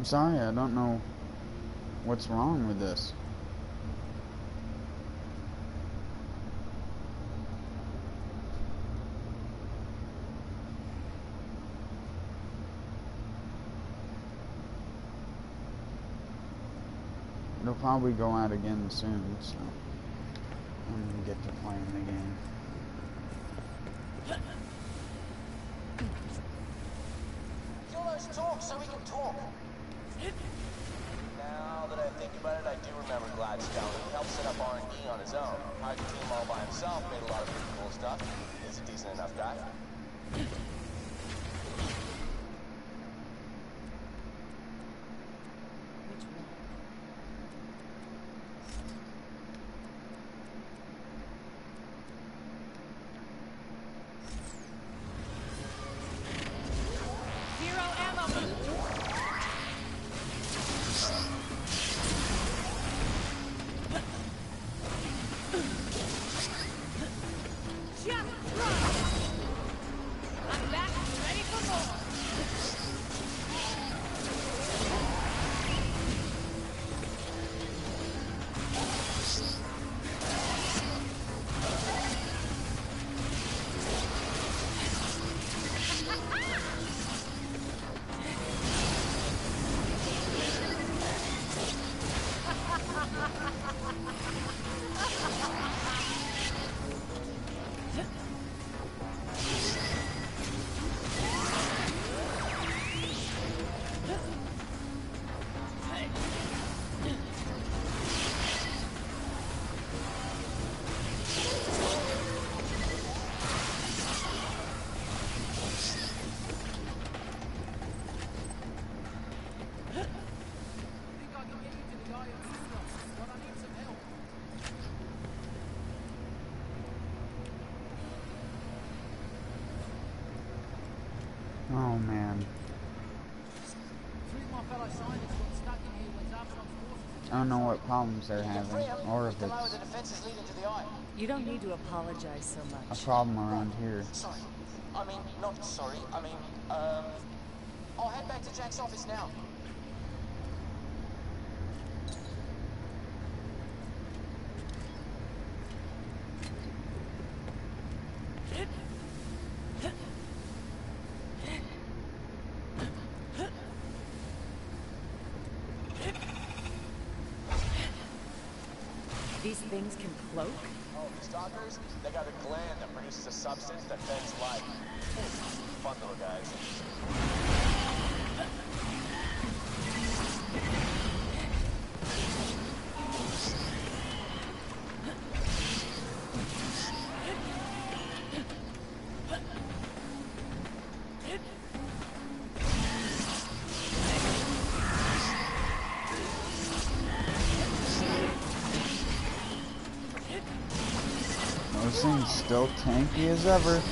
I'm sorry, I don't know what's wrong with this. It'll probably go out again soon, so I'm gonna get to playing the game. Kill those talks so we can talk. Now that I think about it, I do remember Gladstone. He helped set up R&D on his own. Hired the team all by himself, made a lot of pretty cool stuff. He's a decent enough guy. Oh man. I don't know what problems they're having, or if it's You don't need to apologize so much. a problem around here. Sorry. I mean, not sorry. I mean, I'll head back to Jack's office now. These things can cloak? Oh, the stalkers? They got a gland that produces a substance that bends light. Fun little guys. Those things still tanky as ever.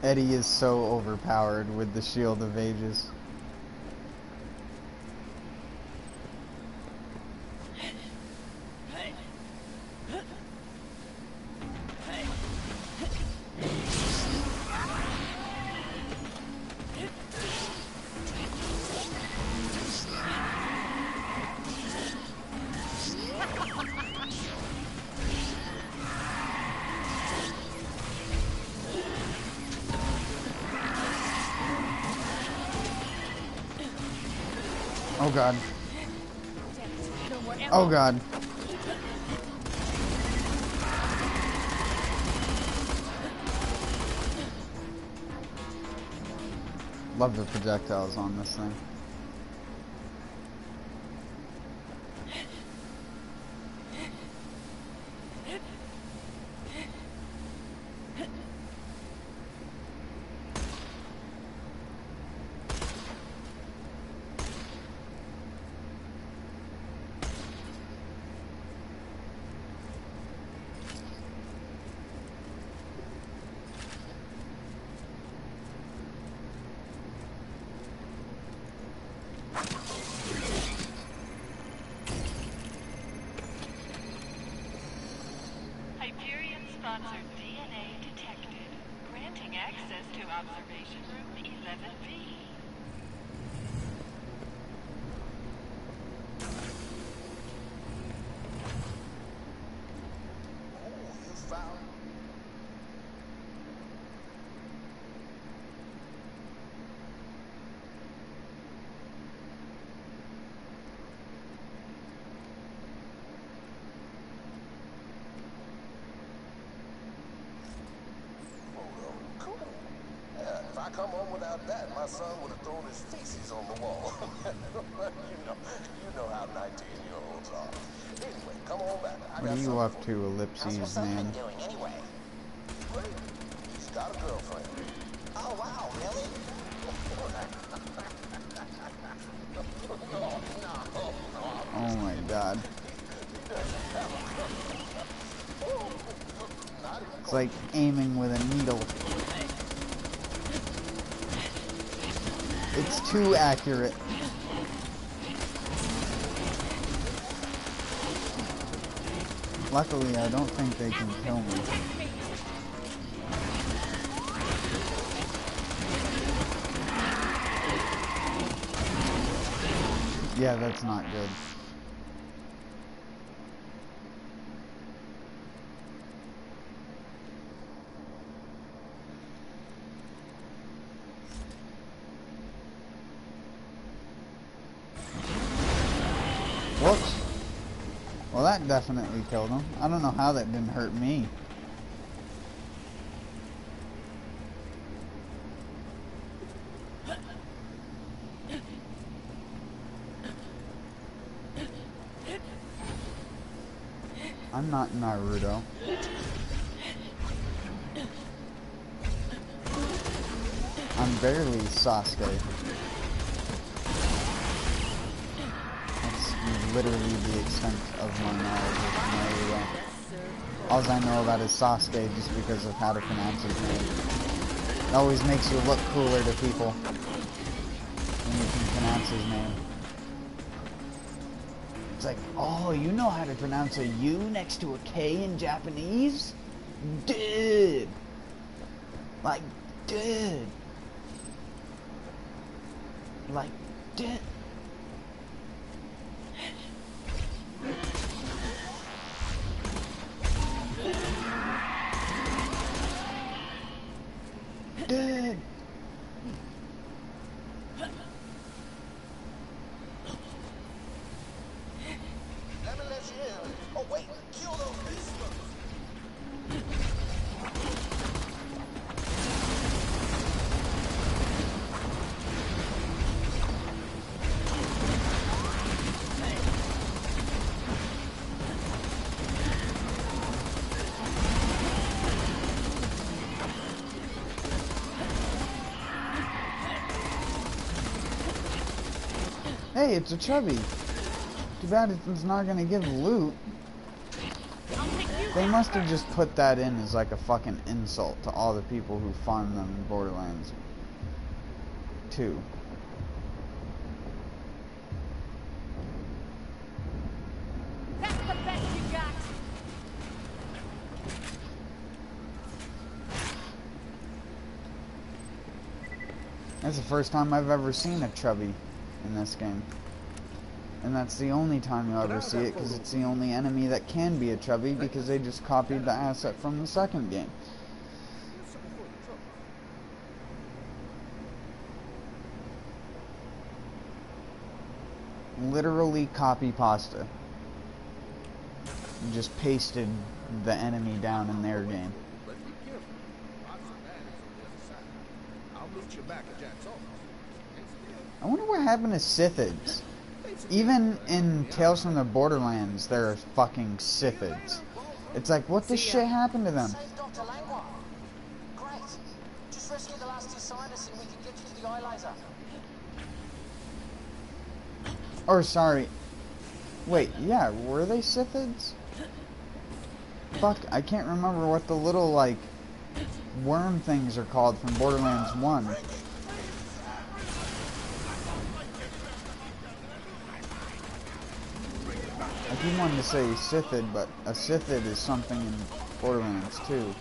Eddie is so overpowered with the Shield of Ages. Oh god. Damn it, no more ammo. Oh god. Love the projectiles on this thing. Hyperion-sponsored DNA detected. Granting access to observation room 11B. You found... Cool. Yeah, if I come home without that, my son would have thrown his feces on the wall. you know how 19-year-olds are. Anyway, come on back. What are you up to, Ellipses, How's your son man? been doing anyway? Great. He's got a girlfriend. Oh wow, really? Oh my god. It's like aiming with a needle. It's too accurate. Luckily, I don't think they can kill me. Yeah, that's not good. Whoops. Well, that definitely killed him. I don't know how that didn't hurt me. I'm not Naruto. I'm barely Sasuke. That's literally the extent of my knowledge of Naruto. All I know about is Sasuke just because of how to pronounce his name. It always makes you look cooler to people when you can pronounce his name. It's like, oh, you know how to pronounce a U next to a K in Japanese? Dude! Like, dude! Like, dude! Dude! Let me let you in. Oh wait, kill those beasts. Hey, it's a chubby. Too bad it's not gonna give loot. They must have just put that in as like a fucking insult to all the people who farm them in Borderlands 2. That's the best you got. That's the first time I've ever seen a chubby in this game. And that's the only time you'll ever see it, because it's the only enemy that can be a chubby, because they just copied the asset from the second game. literally copy pasta. You just pasted the enemy down in their game. But be careful. Lots of bad is on the other side. I'll meet you back at Jack's office. I wonder what happened to Scythids. Even in Tales from the Borderlands, there are fucking Scythids. It's like, what the shit happened to them? Save Dr. Langlois. Great. Just rescue the last two scientists and we can get you to the eye laser. Or, sorry. Wait, yeah, were they Scythids? Fuck, I can't remember what the little, like, worm things are called from Borderlands 1. I keep wanting to say Scythid, but a Scythid is something in Borderlands 2.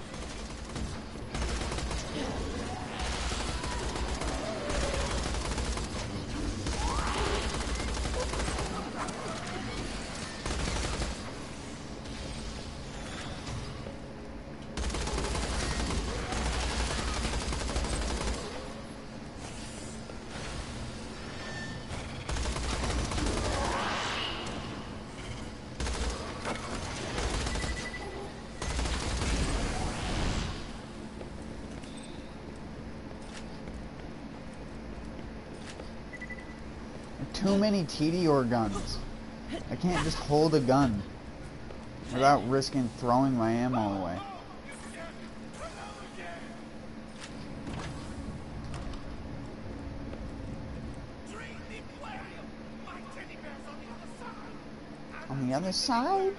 Too many TDR guns. I can't just hold a gun without risking throwing my ammo away. On the other side?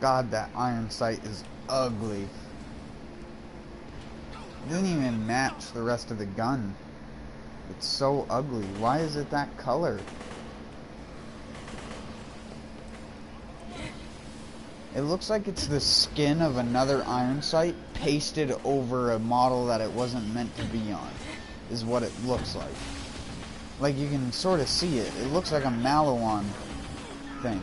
God, that iron sight is ugly. It doesn't even match the rest of the gun. It's so ugly. Why is it that color? It looks like it's the skin of another iron sight pasted over a model that it wasn't meant to be on, is what it looks like. Like, you can sort of see it. It looks like a Malawan thing.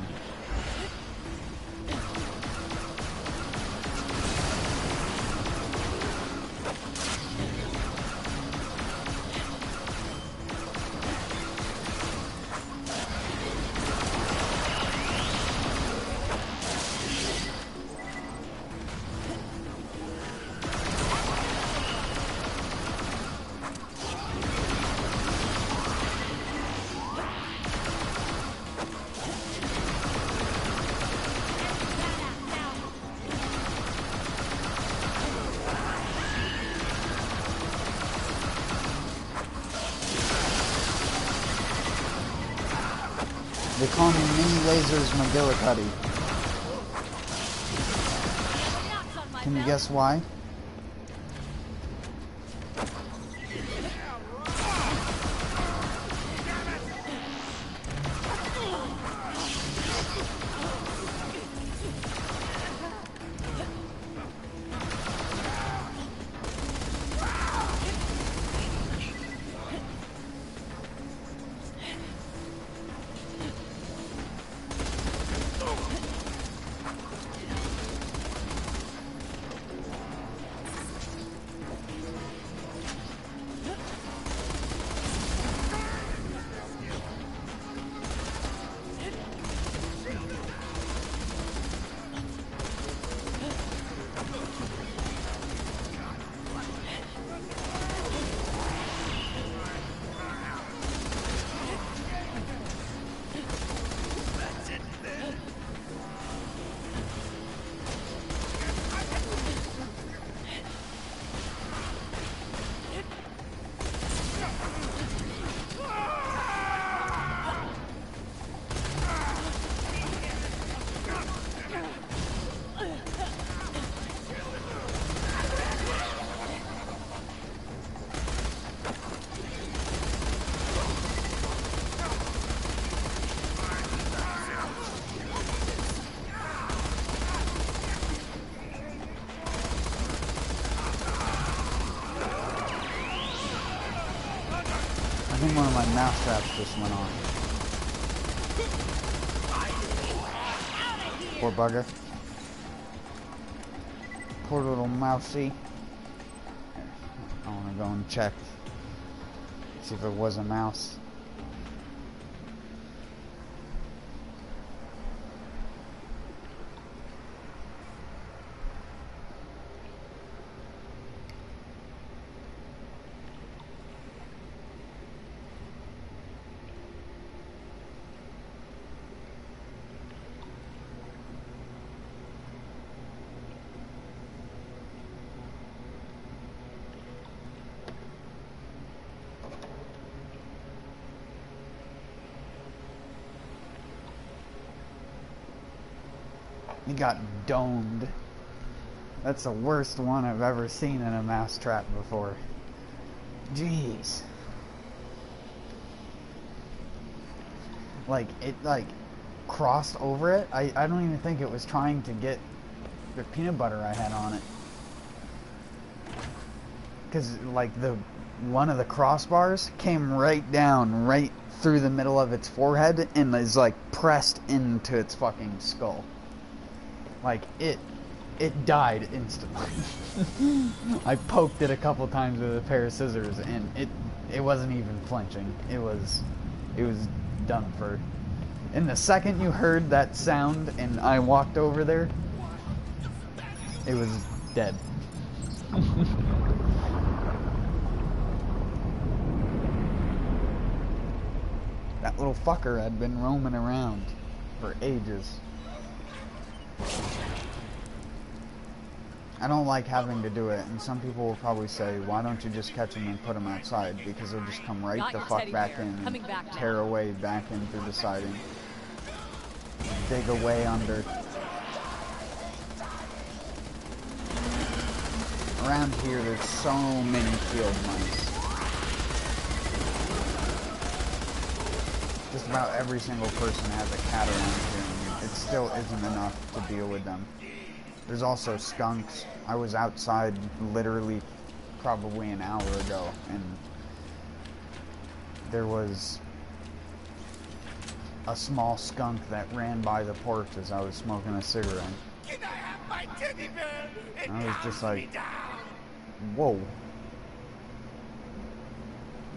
They call me Mini Lasers McGillicuddy. Can you guess why? I think one of my mouse traps just went off. Poor bugger. Poor little mousey. I want to go and check. See if it was a mouse. He got domed. That's the worst one I've ever seen in a mousetrap before. Jeez. Like, it, like, crossed over it. I don't even think it was trying to get the peanut butter I had on it. Because, like, one of the crossbars came right down, right through the middle of its forehead, and is, like, pressed into its fucking skull. Like, it died instantly. I poked it a couple times with a pair of scissors, and it wasn't even flinching. It was done for. And the second you heard that sound and I walked over there, it was dead. That little fucker had been roaming around for ages. I don't like having to do it, and some people will probably say, why don't you just catch them and put them outside? Because they'll just come right the fuck back in and tear away back in through the siding. Dig away under. Around here, there's so many field mice. Just about every single person has a cat around here, and it still isn't enough to deal with them. There's also skunks. I was outside literally probably an hour ago, and there was a small skunk that ran by the porch as I was smoking a cigarette. Can I have my teddy bear? And I was just like, whoa.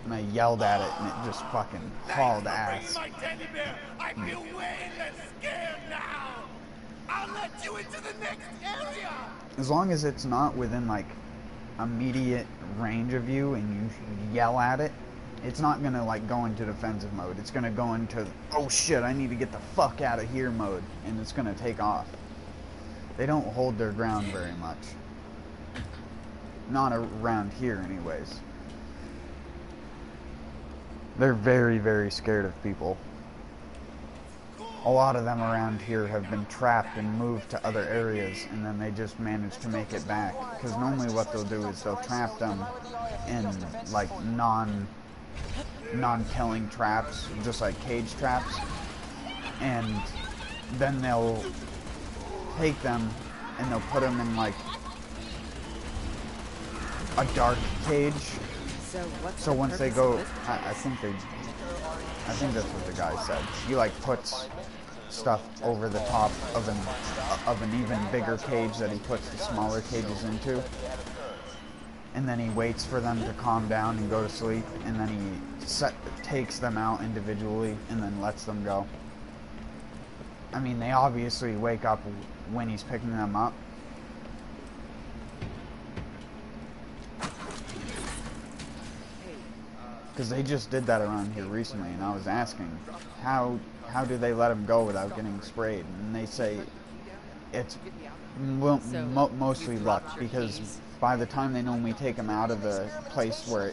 And I yelled at it, and it just fucking hauled ass. My teddy bear. I feel way less scared now. I'll let you into the next area. As long as it's not within like immediate range of you and you yell at it, it's not gonna like go into defensive mode. It's gonna go into, oh shit, I need to get the fuck out of here mode, and it's gonna take off. They don't hold their ground very much. Not around here anyways. They're very, very scared of people. A lot of them around here have been trapped and moved to other areas, and then they just manage to make it back. Because normally what they'll do is they'll trap them in like non-killing traps, just like cage traps, and then they'll take them and they'll put them in like a dark cage. So once they go, I think that's what the guy said. He like puts stuff over the top of an even bigger cage that he puts the smaller cages into, and then he waits for them to calm down and go to sleep, and then he takes them out individually and then lets them go. I mean, they obviously wake up when he's picking them up. Because they just did that around here recently, and I was asking, how do they let them go without getting sprayed? And they say it's mostly luck, because by the time they normally take them out of the place where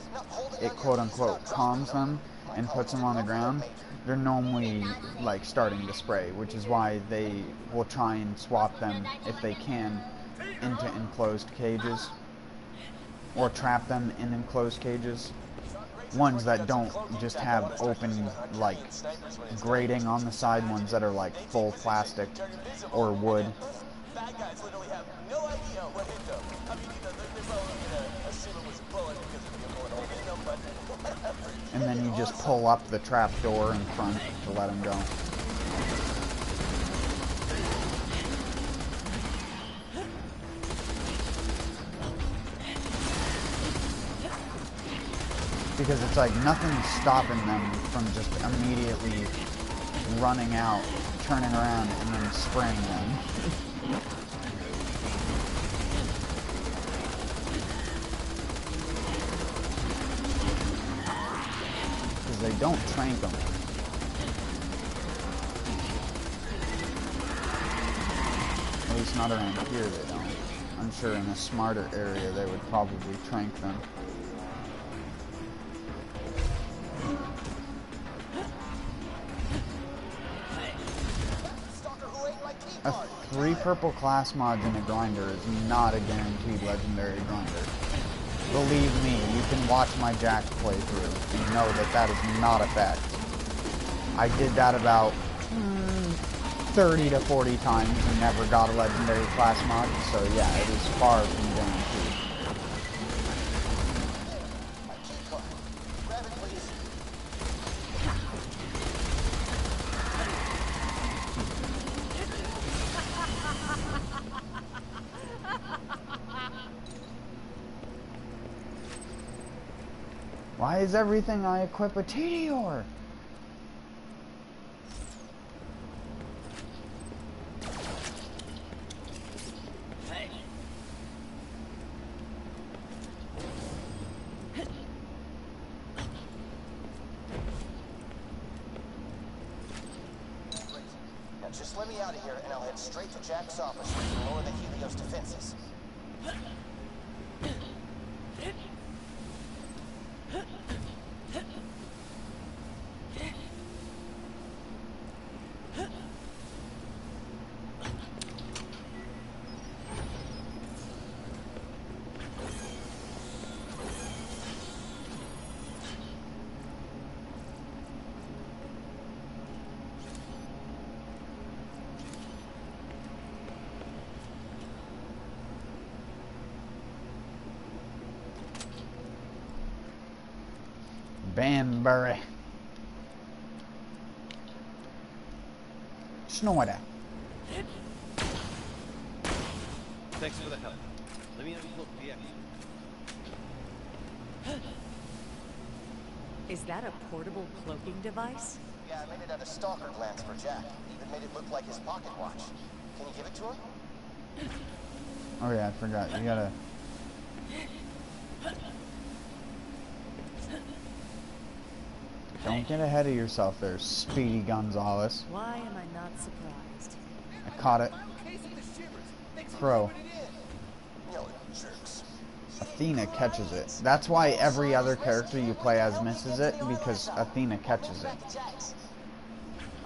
it quote-unquote calms them and puts them on the ground, they're normally like starting to spray, which is why they will try and swap them if they can into enclosed cages, or trap them in enclosed cages. Ones that don't just have open, like, grating on the side, ones that are, like, full plastic or wood. Bad guys literally have no idea what hit them. I mean, they're probably gonna assume it was a bullet because of the bullet hole in them, but whatever. And then you just pull up the trap door in front to let them go. Because it's like nothing's stopping them from just immediately running out, turning around, and then spraying them. Because they don't trank them. At least not around here they don't. I'm sure in a smarter area they would probably trank them. A 3 purple class mods in a grinder is not a guaranteed legendary grinder. Believe me, you can watch my Jack playthrough and know that that is not a fact. I did that about 30 to 40 times and never got a legendary class mod, so yeah, it is far from guaranteed. Why is everything I equip a Tedior? Now just let me out of here and I'll head straight to Jack's office where you can lower the Helios defenses. Banbury. Snorter. Thanks for the help. Let me unhook the action. Is that a portable cloaking device? Yeah, I made it out of stalker glands for Jack. Even made it look like his pocket watch. Can you give it to him? Oh yeah, I forgot. You gotta... Don't get ahead of yourself there, Speedy Gonzalez. Why am I not surprised? I caught it. Crow. Athena catches it. That's why every other character you play as misses it, because Athena catches it.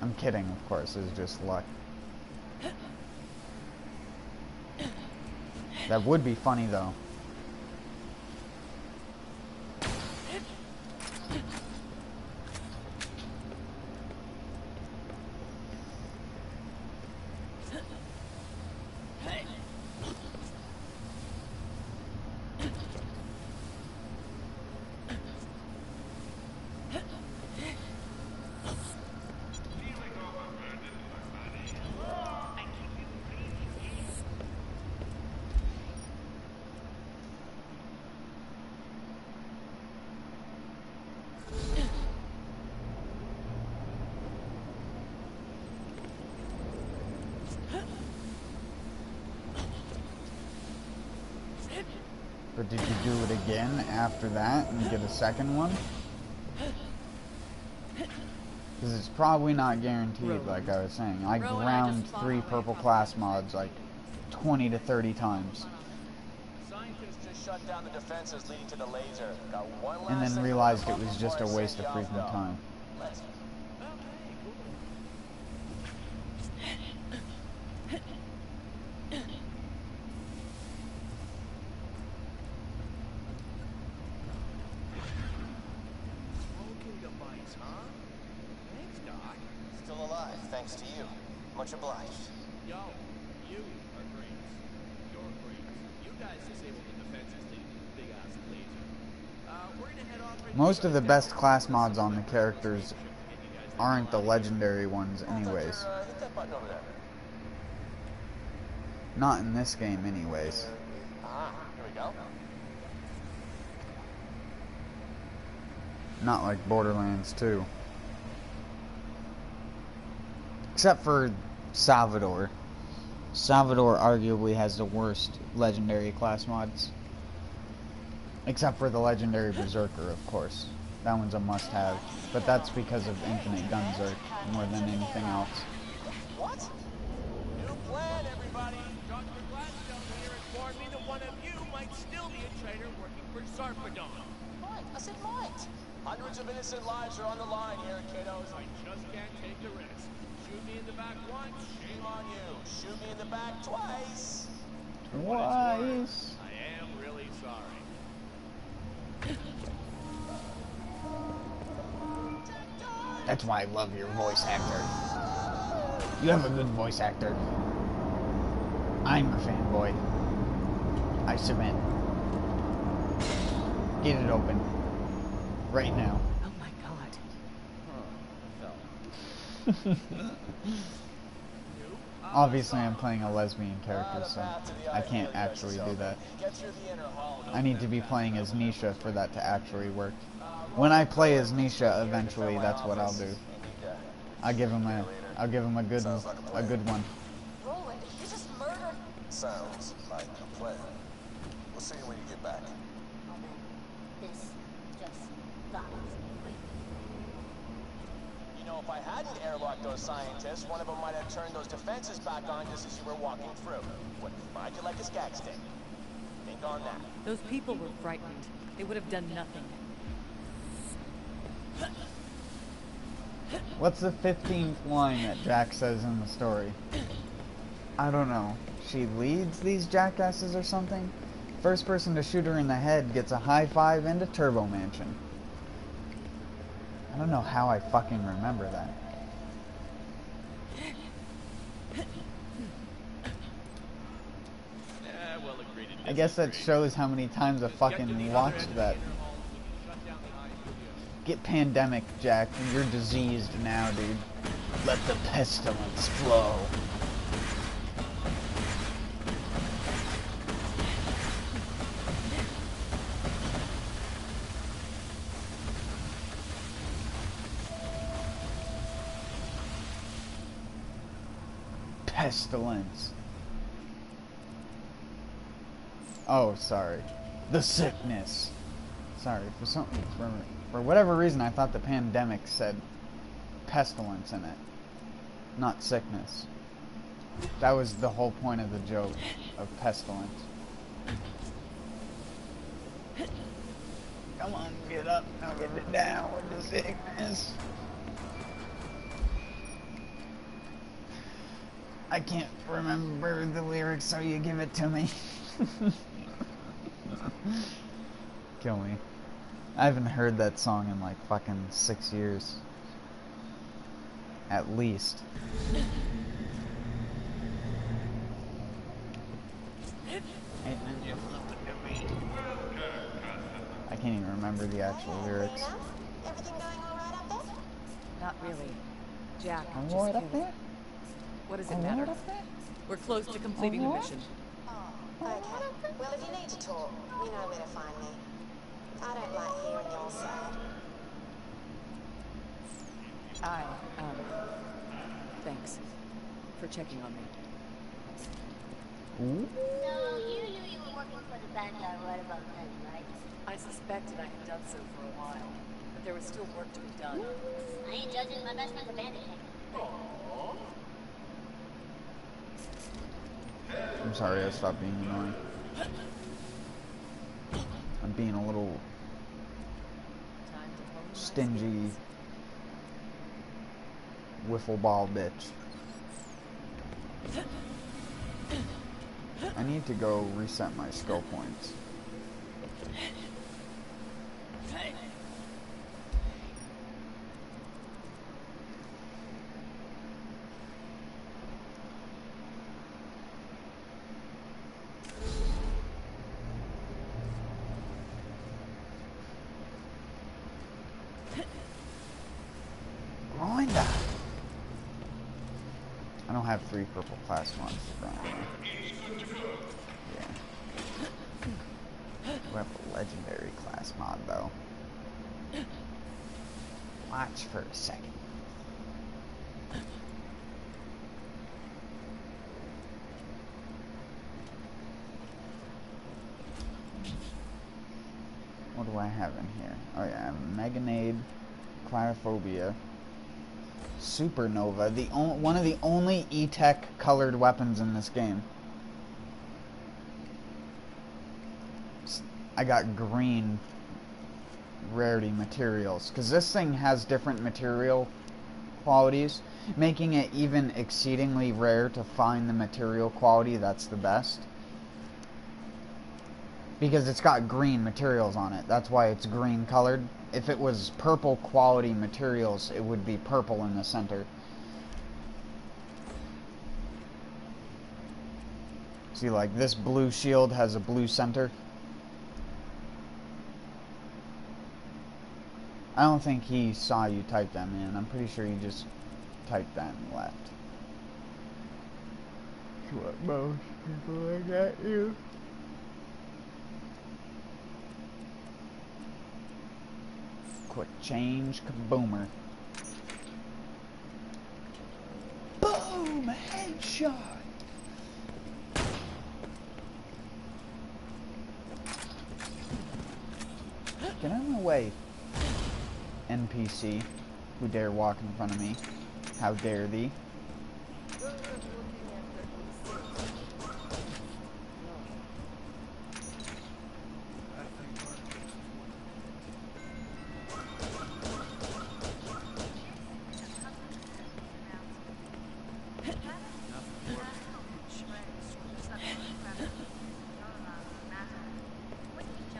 I'm kidding, of course. It's just luck. That would be funny, though. But did you do it again after that and get a second one? Because it's probably not guaranteed, like I was saying. I ground 3 purple class mods like 20 to 30 times. Scientists just shut down the defenses leading to the laser. Got one last And then second realized to it was before just a I send waste of you off, freaking though. time. Let's still alive, thanks to you. Much obliged. Yo, you are great. You're great. You guys disabled the defenses leading to the big ass laser. We're gonna head off right Most of the best class mods on the characters aren't the legendary ones anyways. Hit that button over there. Not in this game anyways. Ah, here we go. Not like Borderlands 2. Except for Salvador. Salvador arguably has the worst legendary class mods. Except for the legendary Berserker, of course. That one's a must-have. But that's because of Infinite Gunzerk more than anything else. What? New plan, everybody. Dr. Gladstone here informed me that one of you might still be a traitor working for Sarpedon. Mike, I said Mike. Hundreds of innocent lives are on the line here, kiddos. I just can't take the risk. Shoot me in the back once, shame on you. Shoot me in the back twice. Twice. I am really sorry. That's why I love your voice actor. You have a good voice actor. I'm a fanboy. I submit. Get it open. Right now. Oh my god. Obviously I'm playing a lesbian character, so I can't actually do that. I need to be playing as Nisha for that to actually work. When I play as Nisha, eventually that's what I'll do. I'll give him a good one. Roland, you just murdered. Sounds like a plan. We'll see you when you get back. Oh man, this just bothers me. You know, if I hadn't airlocked those scientists, one of them might have turned those defenses back on just as you were walking through. Would have fried you like a skag steak. Think on that. Those people were frightened. They would have done nothing. What's the 15th line that Jack says in the story? I don't know. She leads these jackasses or something? First person to shoot her in the head gets a high five and a turbo mansion. I don't know how I fucking remember that. I guess that shows how many times I fucking watched that. Get pandemic, Jack. You're diseased now, dude. Let the pestilence flow. Pestilence. Oh, sorry. The sickness. Sorry, for whatever reason I thought the pandemic said pestilence in it, not sickness. That was the whole point of the joke of pestilence. Come on, get up, now get it down with the sickness. I can't remember the lyrics, so you give it to me. Kill me. I haven't heard that song in like fucking 6 years. At least. I can't even remember the actual lyrics. Everything going all right up there? Not really. Jack, I'm just right kidding. up there? What does it matter? We're close to completing the mission. Oh, okay. Well, if you need to talk, you know where to find me. I don't like hearing your side. Thanks for checking on me. Ooh. So, you knew you were working for the bad guy right about then, right? I suspected I had done so for a while, but there was still work to be done. I ain't judging. My best friend's a bandit. I'm sorry, I stopped being annoying. I'm being a little stingy wiffle ball bitch. I need to go reset my skill points. Grinder. I don't have 3 purple class ones for grinder. Yeah. We have a legendary class mod though. Watch for a second. What do I have in here? Oh yeah, I have Meganade, Cryophobia, Supernova, one of the only E-Tech colored weapons in this game. I got green rarity materials, because this thing has different material qualities, making it even exceedingly rare to find the material quality that's the best. Because it's got green materials on it. That's why it's green colored. If it was purple quality materials, it would be purple in the center. See, like, this blue shield has a blue center. I don't think he saw you type that, man. I'm pretty sure you just typed that and left. What most people are at you. Quick change, kaboomer. Boom! Headshot! Get out of my way, NPC, who dare walk in front of me. How dare thee?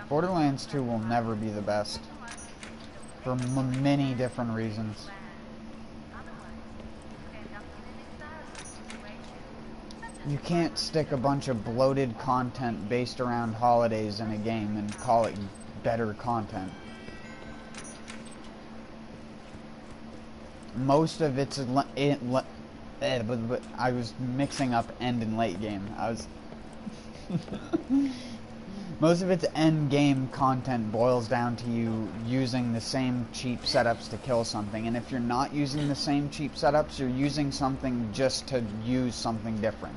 Borderlands 2 will never be the best, for many different reasons. You can't stick a bunch of bloated content based around holidays in a game and call it better content. Most of it's but I was mixing up end and late game. Most of its end game content boils down to you using the same cheap setups to kill something, and if you're not using the same cheap setups, you're using something just to use something different.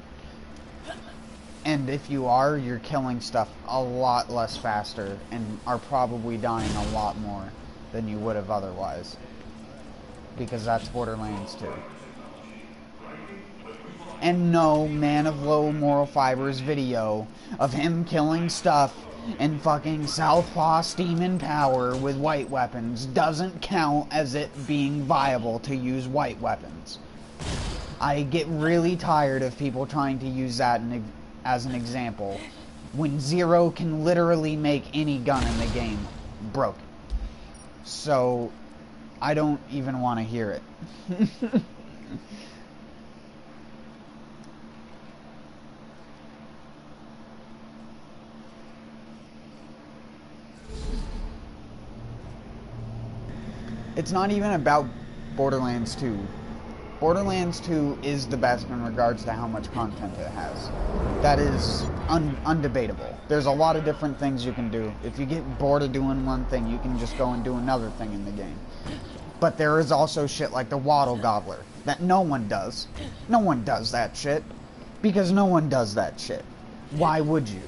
And if you are, you're killing stuff a lot less faster and are probably dying a lot more than you would have otherwise. Because that's Borderlands 2. And no Man of Low Moral Fibers video of him killing stuff in fucking Southpaw Steam and Power with white weapons doesn't count as it being viable to use white weapons. I get really tired of people trying to use that as an example when Zero can literally make any gun in the game broken. So I don't even want to hear it. It's not even about Borderlands 2. Borderlands 2 is the best in regards to how much content it has. That is undebatable. There's a lot of different things you can do. If you get bored of doing one thing, you can just go and do another thing in the game. But there is also shit like the Waddle Gobbler that no one does. No one does that shit. Because no one does that shit. Why would you?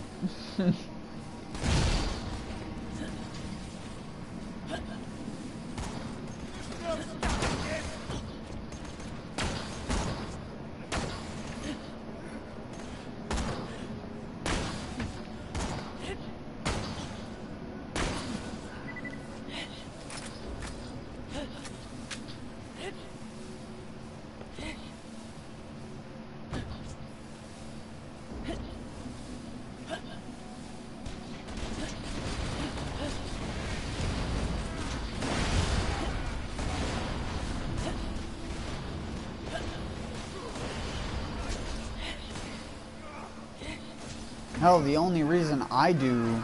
Hell, the only reason I do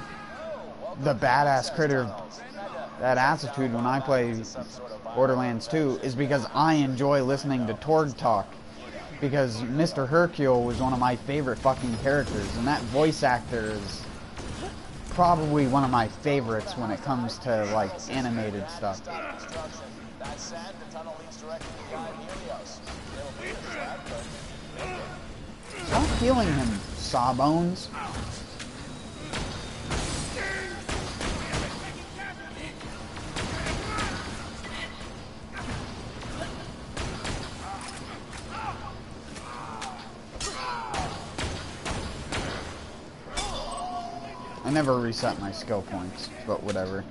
the badass critter, that attitude when I play Borderlands 2 is because I enjoy listening to Torg talk. Because Mr. Hercule was one of my favorite fucking characters, and that voice actor is probably one of my favorites when it comes to, like, animated stuff. That said, the tunnel leads directly to Guide Helios. It'll be a slap, but Stop healing him, Sawbones. I never reset my skill points, but whatever.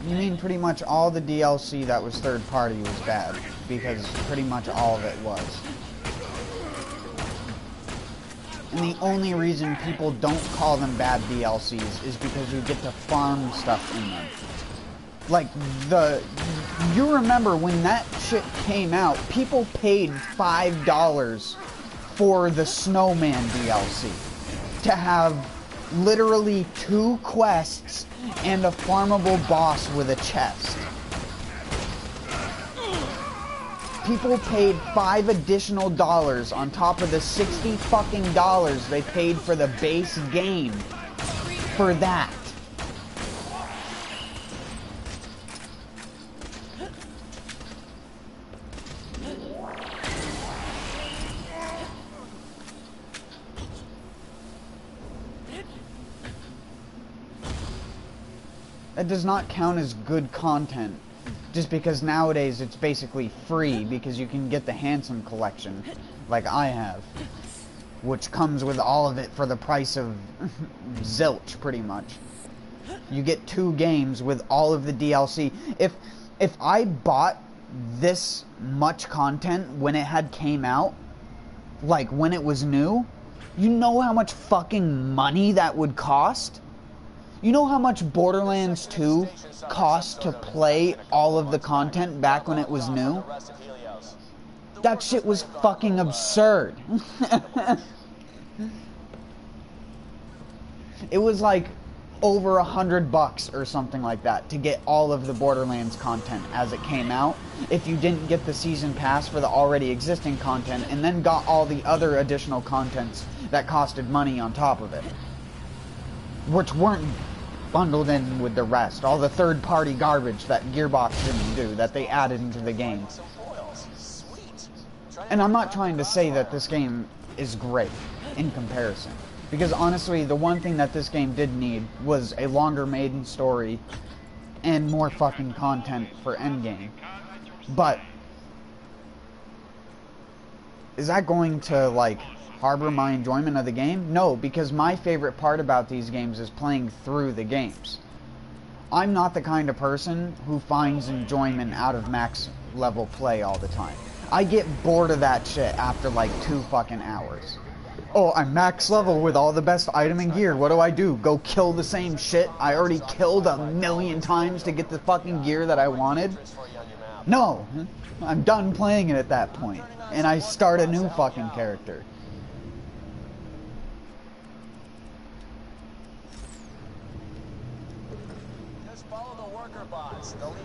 You mean pretty much all the DLC that was third party was bad, because pretty much all of it was. And the only reason people don't call them bad DLCs is because you get to farm stuff in them. Like, you remember when that shit came out, people paid $5 for the Snowman DLC to have literally 2 quests and a farmable boss with a chest. People paid $5 additional on top of the $60 fucking they paid for the base game for that. That does not count as good content, just because nowadays it's basically free because you can get the Handsome Collection, like I have, which comes with all of it for the price of zilch, pretty much. You get 2 games with all of the DLC. If I bought this much content when it had came out, like when it was new, you know how much fucking money that would cost? You know how much Borderlands 2 cost to play all of the content back when it was new? That shit was fucking absurd. It was like over $100 or something like that to get all of the Borderlands content as it came out, if you didn't get the season pass for the already existing content and then got all the other additional contents that costed money on top of it, which weren't bundled in with the rest, all the third-party garbage that Gearbox didn't do, that they added into the game. And I'm not trying to say that this game is great in comparison, because honestly, the one thing that this game did need was a longer maiden story and more fucking content for endgame. But is that going to, like, harbor my enjoyment of the game? No, because my favorite part about these games is playing through the games. I'm not the kind of person who finds enjoyment out of max level play all the time. I get bored of that shit after like 2 fucking hours. Oh, I'm max level with all the best item and gear. What do? Go kill the same shit I already killed 1,000,000 times to get the fucking gear that I wanted? No, I'm done playing it at that point, and I start a new fucking character.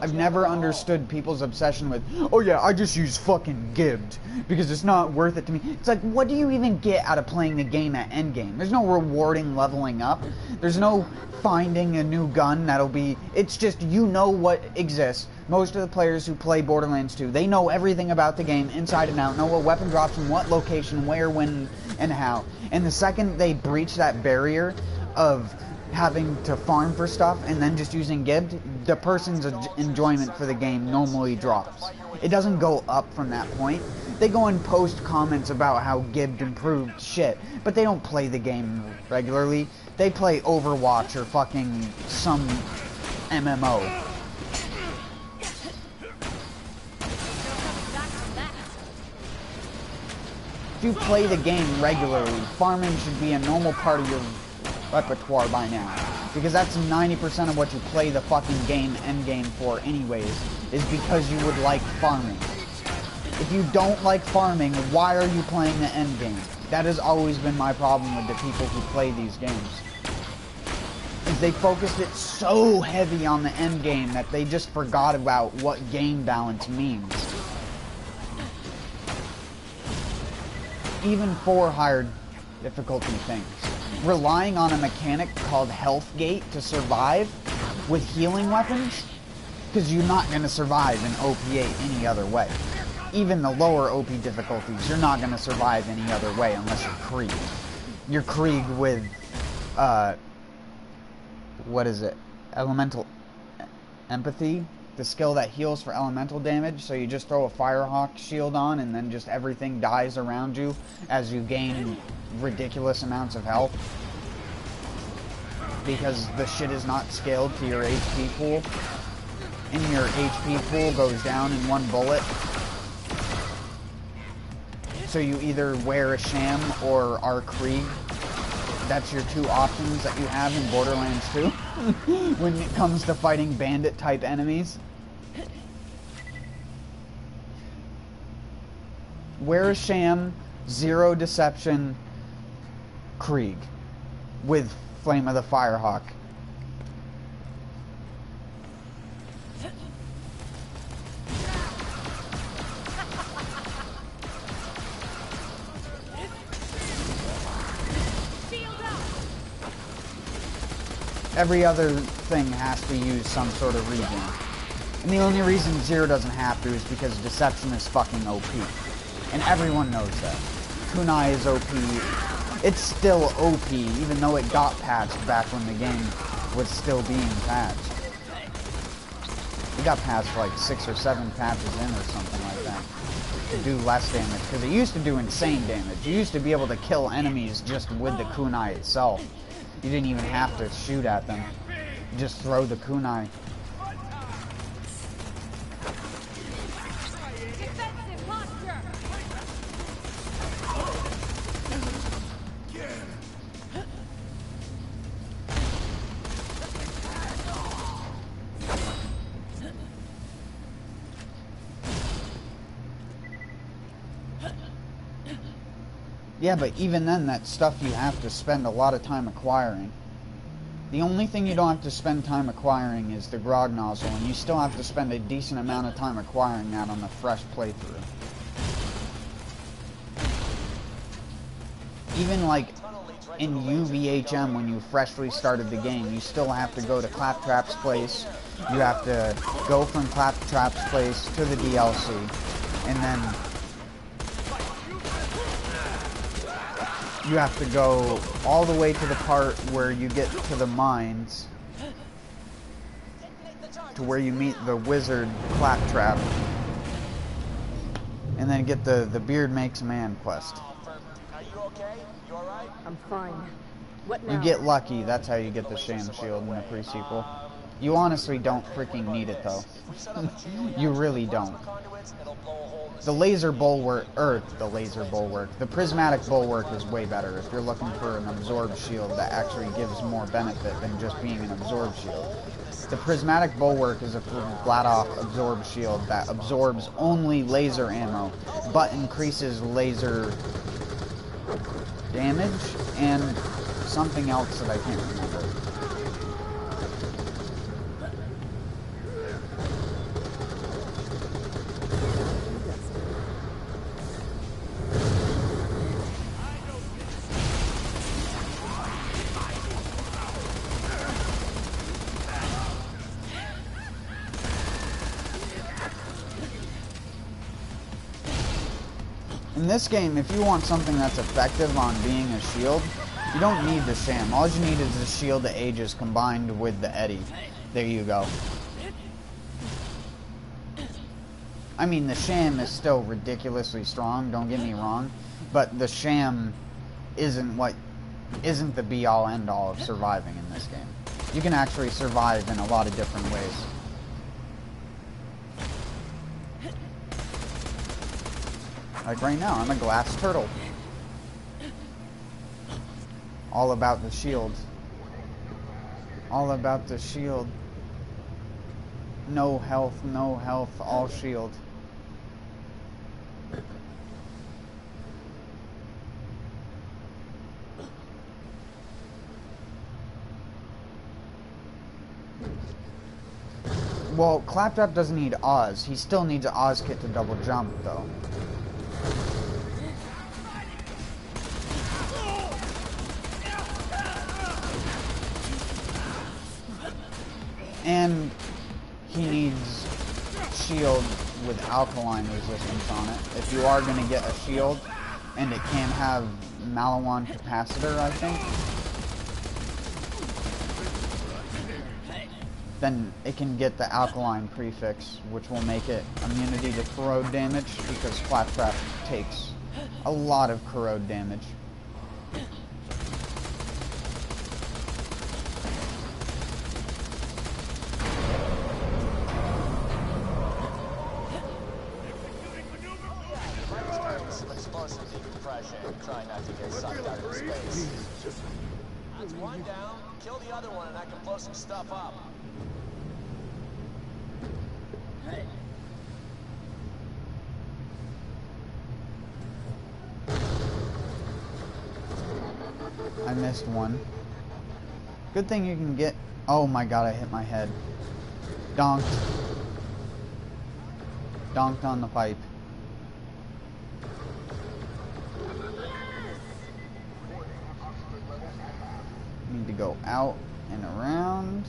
I've never understood people's obsession with, oh yeah, I just use fucking Gibbed because it's not worth it to me. It's like, what do you even get out of playing the game at endgame? There's no rewarding leveling up. There's no finding a new gun that'll be, it's just, you know what exists. Most of the players who play Borderlands 2, they know everything about the game inside and out, know what weapon drops in what location, where, when, and how. And the second they breach that barrier of having to farm for stuff and then just using Gibbed, the person's enjoyment for the game normally drops. It doesn't go up from that point. They go and post comments about how Gibbed improved shit, but they don't play the game regularly. They play Overwatch or fucking some MMO. If you play the game regularly, farming should be a normal part of your repertoire by now, because that's 90% of what you play the fucking game endgame for anyways, is because you would like farming. If you don't like farming, why are you playing the endgame? That has always been my problem with the people who play these games, is they focused it so heavy on the endgame that they just forgot about what game balance means. even for higher difficulty things. Relying on a mechanic called Health Gate to survive with healing weapons, because you're not going to survive in OP8 any other way. Even the lower OP difficulties, you're not going to survive any other way unless you're Krieg. You're Krieg with, what is it? Elemental Empathy? The skill that heals for elemental damage, so you just throw a Firehawk shield on and then just everything dies around you as you gain ridiculous amounts of health. Because the shit is not scaled to your HP pool. And your HP pool goes down in one bullet. So you either wear a sham or are Krieg. That's your two options that you have in Borderlands 2 when it comes to fighting bandit type enemies. Wear a sham, zero deception, Krieg with Flame of the Firehawk. Every other thing has to use some sort of regen. And the only reason Zero doesn't have to is because Deception is fucking OP. And everyone knows that. Kunai is OP. It's still OP, even though it got patched back when the game was still being patched. It got patched like 6 or 7 patches in or something like that. To do less damage, because it used to do insane damage. You used to be able to kill enemies just with the kunai itself. You didn't even have to shoot at them. You just throw the kunai. Yeah, but even then, that stuff you have to spend a lot of time acquiring. The only thing you don't have to spend time acquiring is the grog nozzle, and you still have to spend a decent amount of time acquiring that on a fresh playthrough. Even like in UVHM, when you freshly started the game, you still have to go to Claptrap's place. You have to go from Claptrap's place to the DLC, and then you have to go all the way to the part where you get to the mines, to where you meet the wizard Claptrap, and then get the Beard Makes a Man quest. Are you okay? You alright? I'm fine. What now? You get lucky, that's how you get the Sham Shield in the pre-sequel. You honestly don't freaking need it though. You really don't. The laser bulwark, the prismatic bulwark is way better if you're looking for an absorb shield that actually gives more benefit than just being an absorb shield. The prismatic bulwark is a flat-off absorb shield that absorbs only laser ammo, but increases laser damage and something else that I can't remember. In this game, if you want something that's effective on being a shield, you don't need the Sham. All you need is the Shield of Ages combined with the Eddy. There you go. I mean, the Sham is still ridiculously strong, don't get me wrong, but the Sham isn't the be-all end-all of surviving in this game. You can actually survive in a lot of different ways. Like right now, I'm a glass turtle. All about the shield. All about the shield. No health, all shield. Well, Claptrap doesn't need Oz. He still needs an Oz kit to double jump, though. And he needs shield with alkaline resistance on it. If you are going to get a shield, and it can have Malawan capacitor, I think, then it can get the alkaline prefix, which will make it immunity to corrode damage, because Flattrap takes a lot of corrode damage. Try not to get sucked out into space. That's one down. Kill the other one and I can blow some stuff up. I missed one. Good thing you can get... Oh my god, I hit my head. Donked. Donked on the pipe. Need to go out and around.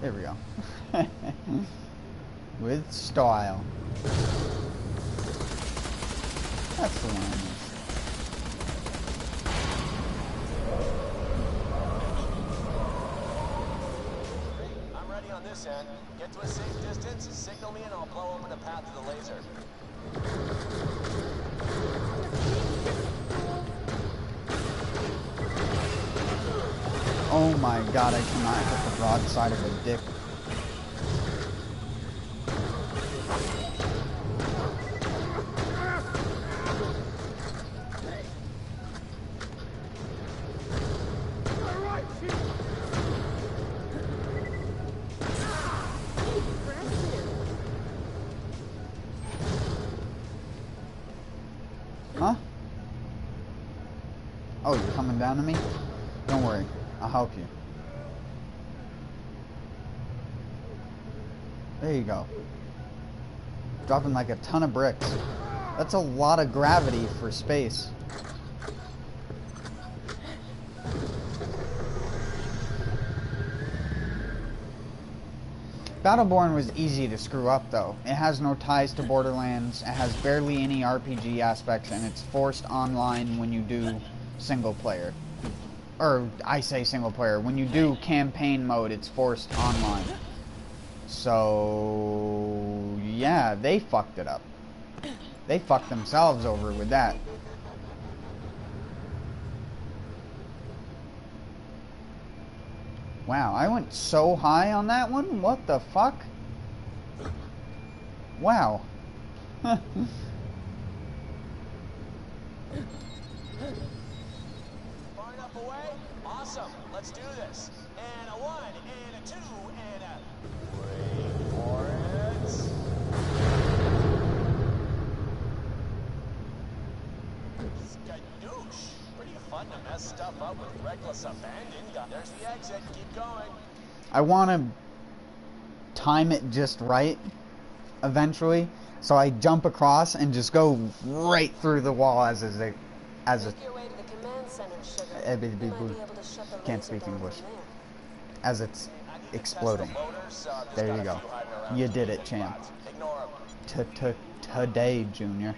There we go. With style. That's the one I missed. I'm ready on this end. Get to a safe distance, signal me and I'll blow open the path to the laser. Oh my god, I cannot hit the broadside of a dick. Huh? Oh, you're coming down to me? Don't worry, I'll help you. There you go. Dropping like a ton of bricks. That's a lot of gravity for space. Battleborn was easy to screw up though. It has no ties to Borderlands, it has barely any RPG aspects, and it's forced online when you do single player. Or, I say single player, when you do campaign mode, it's forced online. So, yeah, they fucked it up. They fucked themselves over with that. Wow, I went so high on that one? What the fuck? Wow. Far enough away? Awesome. Let's do this. And a 1, and a 2, and a... Wait for it. Skadoosh. Pretty fun to mess stuff up with reckless abandon. There's the exit. Keep going. I want to time it just right eventually, so I jump across and just go right through the wall as a Make your way to the command center, sugar. You might be able to shut the can't laser speak down English. from there. As it's exploding. There you go. You did it, champ. Ignore Today, Junior.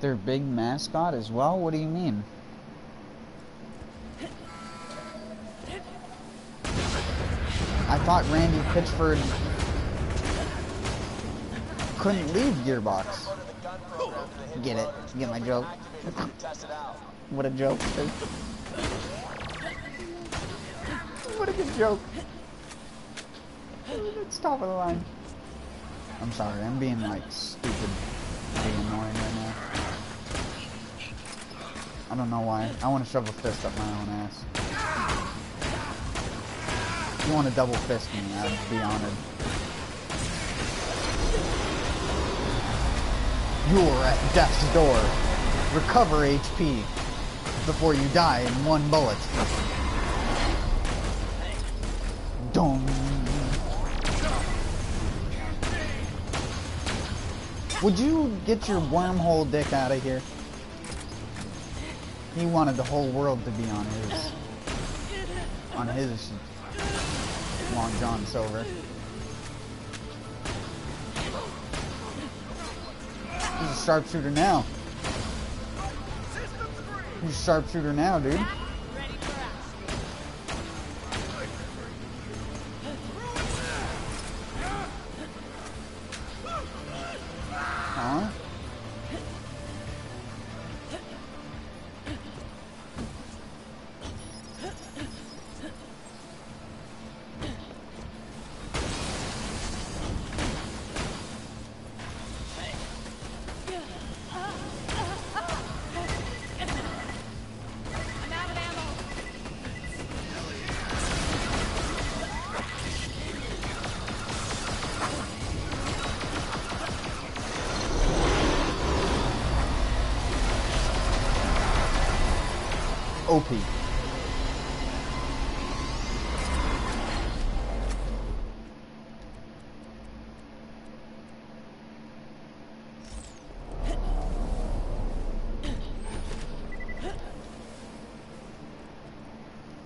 Their big mascot as well? What do you mean? I thought Randy Pitchford couldn't leave Gearbox. Get it? Get my joke? What a joke. What a good joke. It's top of the line. I'm sorry, I'm being like stupid, being annoying right now. I don't know why. I want to shove a fist up my own ass. If you want to double fist me, I'd be honored. You're at death's door. Recover HP before you die in one bullet. Dong. Would you get your wormhole dick out of here? He wanted the whole world to be on his Long John Silver. He's a sharpshooter now. He's a sharpshooter now, dude. Huh? OP.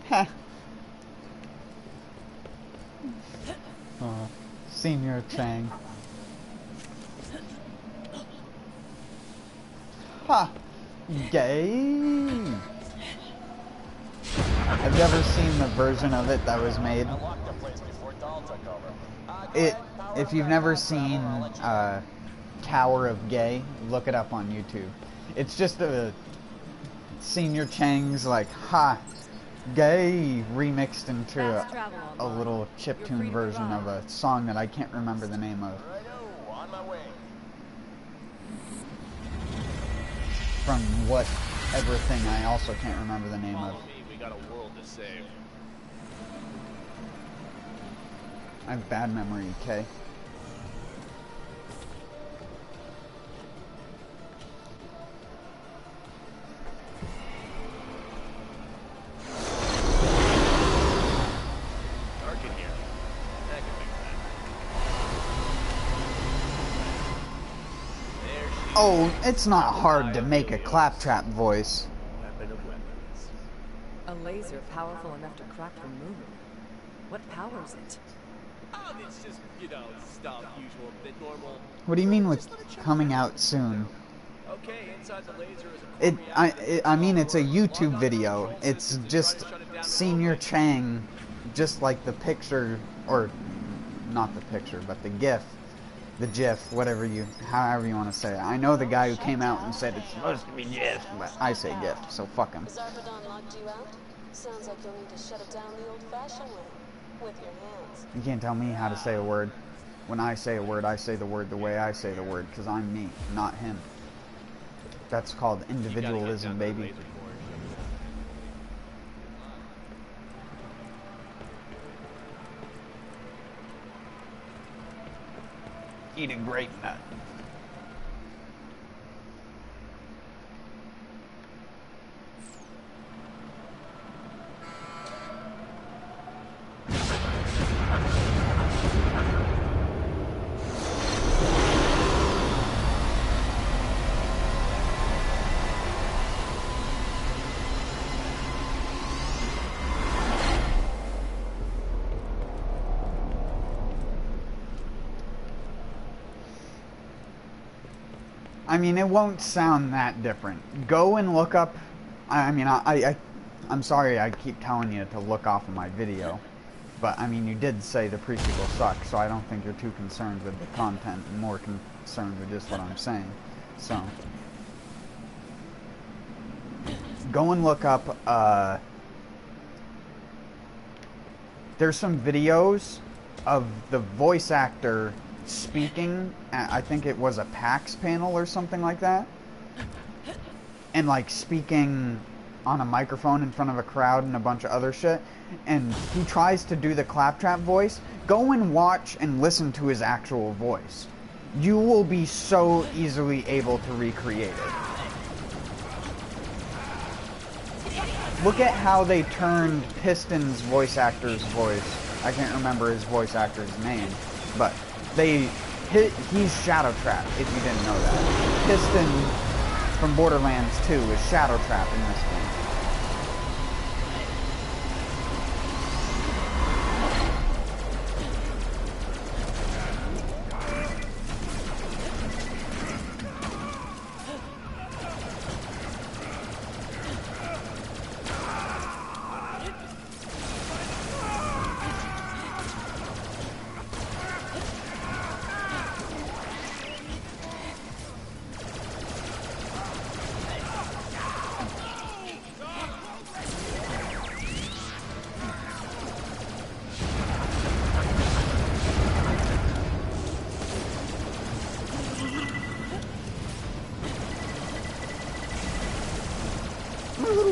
Ha. Senior Chang. Ha. Gay. I've never seen the version of it that was made. If you've never seen Tower of Gay, look it up on YouTube. It's just a Senior Chang's like, ha, gay, remixed into a little chiptune version of a song that I can't remember the name of. From whatever thing I also can't remember the name of. Got a world to save. I have bad memory, Kay. Dark in here. That could fix that. There she Oh, it's not hard to make a claptrap voice. weapon of weapons. A laser powerful enough to crack the moon. What powers it? Oh, it's just, stuff, usual, bit normal. What do you mean with coming out soon? Okay, inside the laser is a I mean, it's a YouTube video. It's just Senior Chang, just like the picture, or not the picture, but the GIF, the GIF, however you want to say it. I know the guy who came out and said it's supposed to be GIF, but I say GIF, so fuck him. Zarpedon locked you out? Sounds like you'll need to shut it down the old-fashioned way, with your hands. You can't tell me how to say a word. When I say a word, I say the word the way I say the word, because I'm me, not him. That's called individualism, baby. Eat a grape nut. I mean, it won't sound that different. Go and look up. I'm sorry I keep telling you to look off of my video, but I mean, you did say the pre-sequel sucks, so I don't think you're too concerned with the content and more concerned with just what I'm saying. So, go and look up. There's some videos of the voice actor speaking at, I think it was a PAX panel or something like that, and like speaking on a microphone in front of a crowd and a bunch of other shit, and he tries to do the claptrap voice. Go and watch and listen to his actual voice. You will be so easily able to recreate it. Look at how they turned Piston's voice actor's voice I can't remember his voice actor's name, but he's Shadow Trap, if you didn't know that. Piston from Borderlands 2 is Shadow Trap in this game.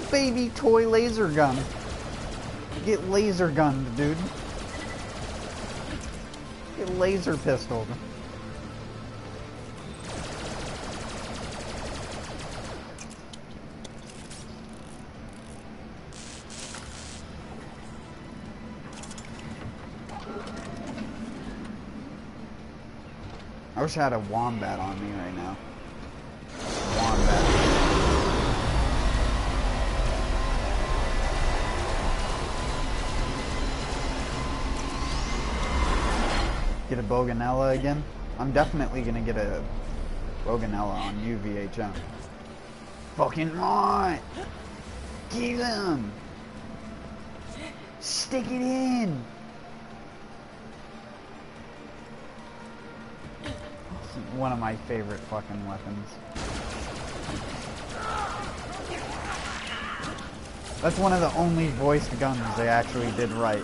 Baby toy laser gun. Get laser gunned, dude. Get laser pistoled. I wish I had a wombat on me right now. Wombat. Get a Boganella again? I'm definitely gonna get a Boganella on UVHM. Fucking right! Get him! Stick it in! One of my favorite fucking weapons. That's one of the only voiced guns they actually did right.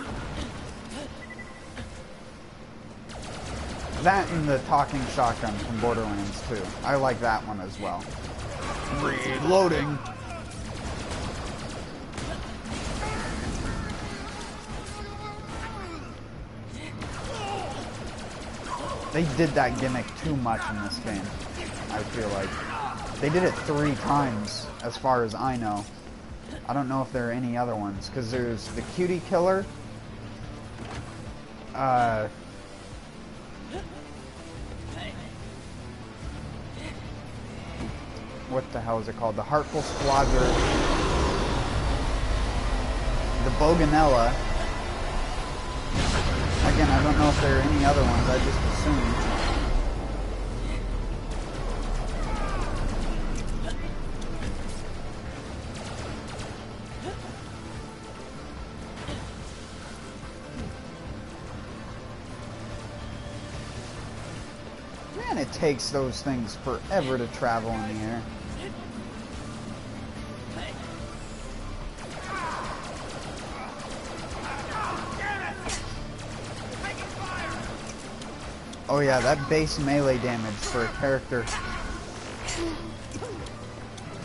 That and the talking shotgun from Borderlands 2. I like that one as well. Reloading. They did that gimmick too much in this game, I feel like. They did it 3 times, as far as I know. I don't know if there are any other ones, because there's the cutie killer. What the hell is it called? The Heartful Squadron. The Boganella. Again, I don't know if there are any other ones, I just assumed. Man, it takes those things forever to travel in the air. Oh yeah, that base melee damage for a character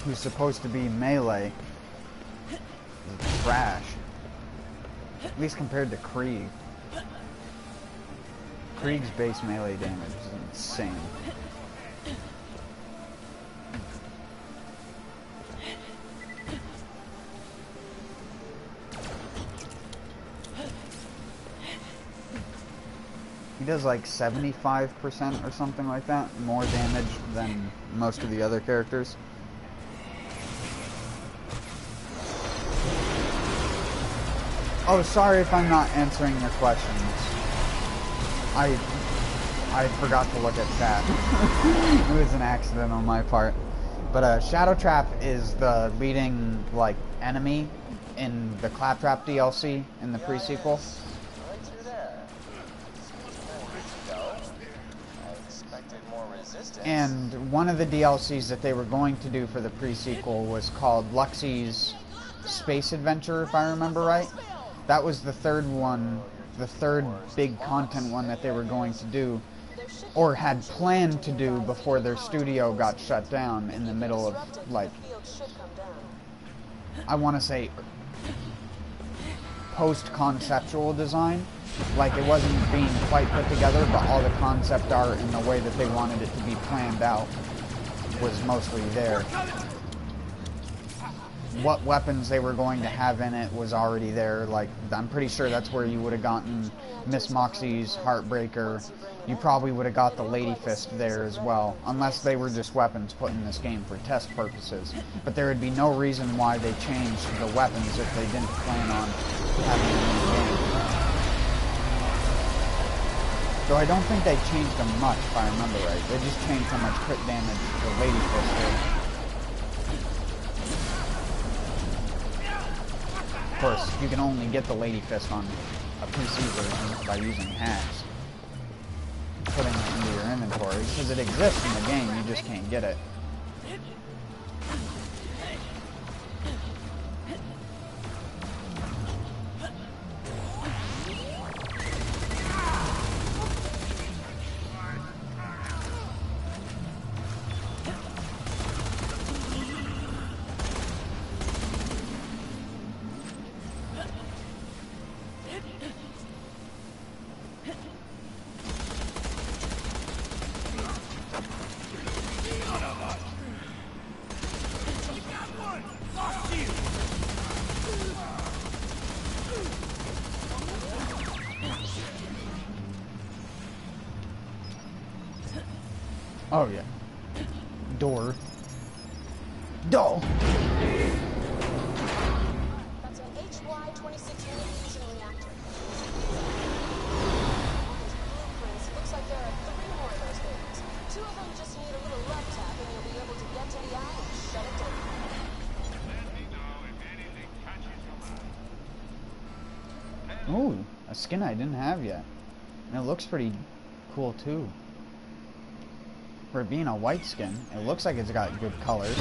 who's supposed to be melee is trash. At least compared to Krieg. Krieg's base melee damage is insane. He does like 75% or something like that, more damage than most of the other characters. Oh, sorry if I'm not answering your questions. I forgot to look at chat. It was an accident on my part. But Shadow Trap is the leading like enemy in the Claptrap DLC in the pre-sequel. And one of the DLCs that they were going to do for the pre-sequel was called Luxie's Space Adventure, if I remember right. That was the third one, the third big content one that they were going to do, or had planned to do before their studio got shut down in the middle of, like, I want to say, post-conceptual design. Like, it wasn't being quite put together, but all the concept art and the way that they wanted it to be planned out was mostly there. what weapons they were going to have in it was already there. Like, I'm pretty sure that's where you would have gotten Miss Moxie's Heartbreaker. You probably would have got the Lady Fist there as well, unless they were just weapons put in this game for test purposes. But there would be no reason why they changed the weapons if they didn't plan on having them in the game. So I don't think they changed them much, if I remember right. They just changed how much crit damage the Lady Fist did. Of course, you can only get the Lady Fist on a PC version by using hacks. Putting it into your inventory, because it exists in the game, you just can't get it. Oh yeah. Door. Door! That's an HY-26 unit fusion reactor. Blueprints. Looks like there are 3 more of those things. 2 of them just need a little love tap and you'll be able to get to the eye and shut it down. Ooh, a skin I didn't have yet. And it looks pretty cool too. For it being a white skin, it looks like it's got good colors.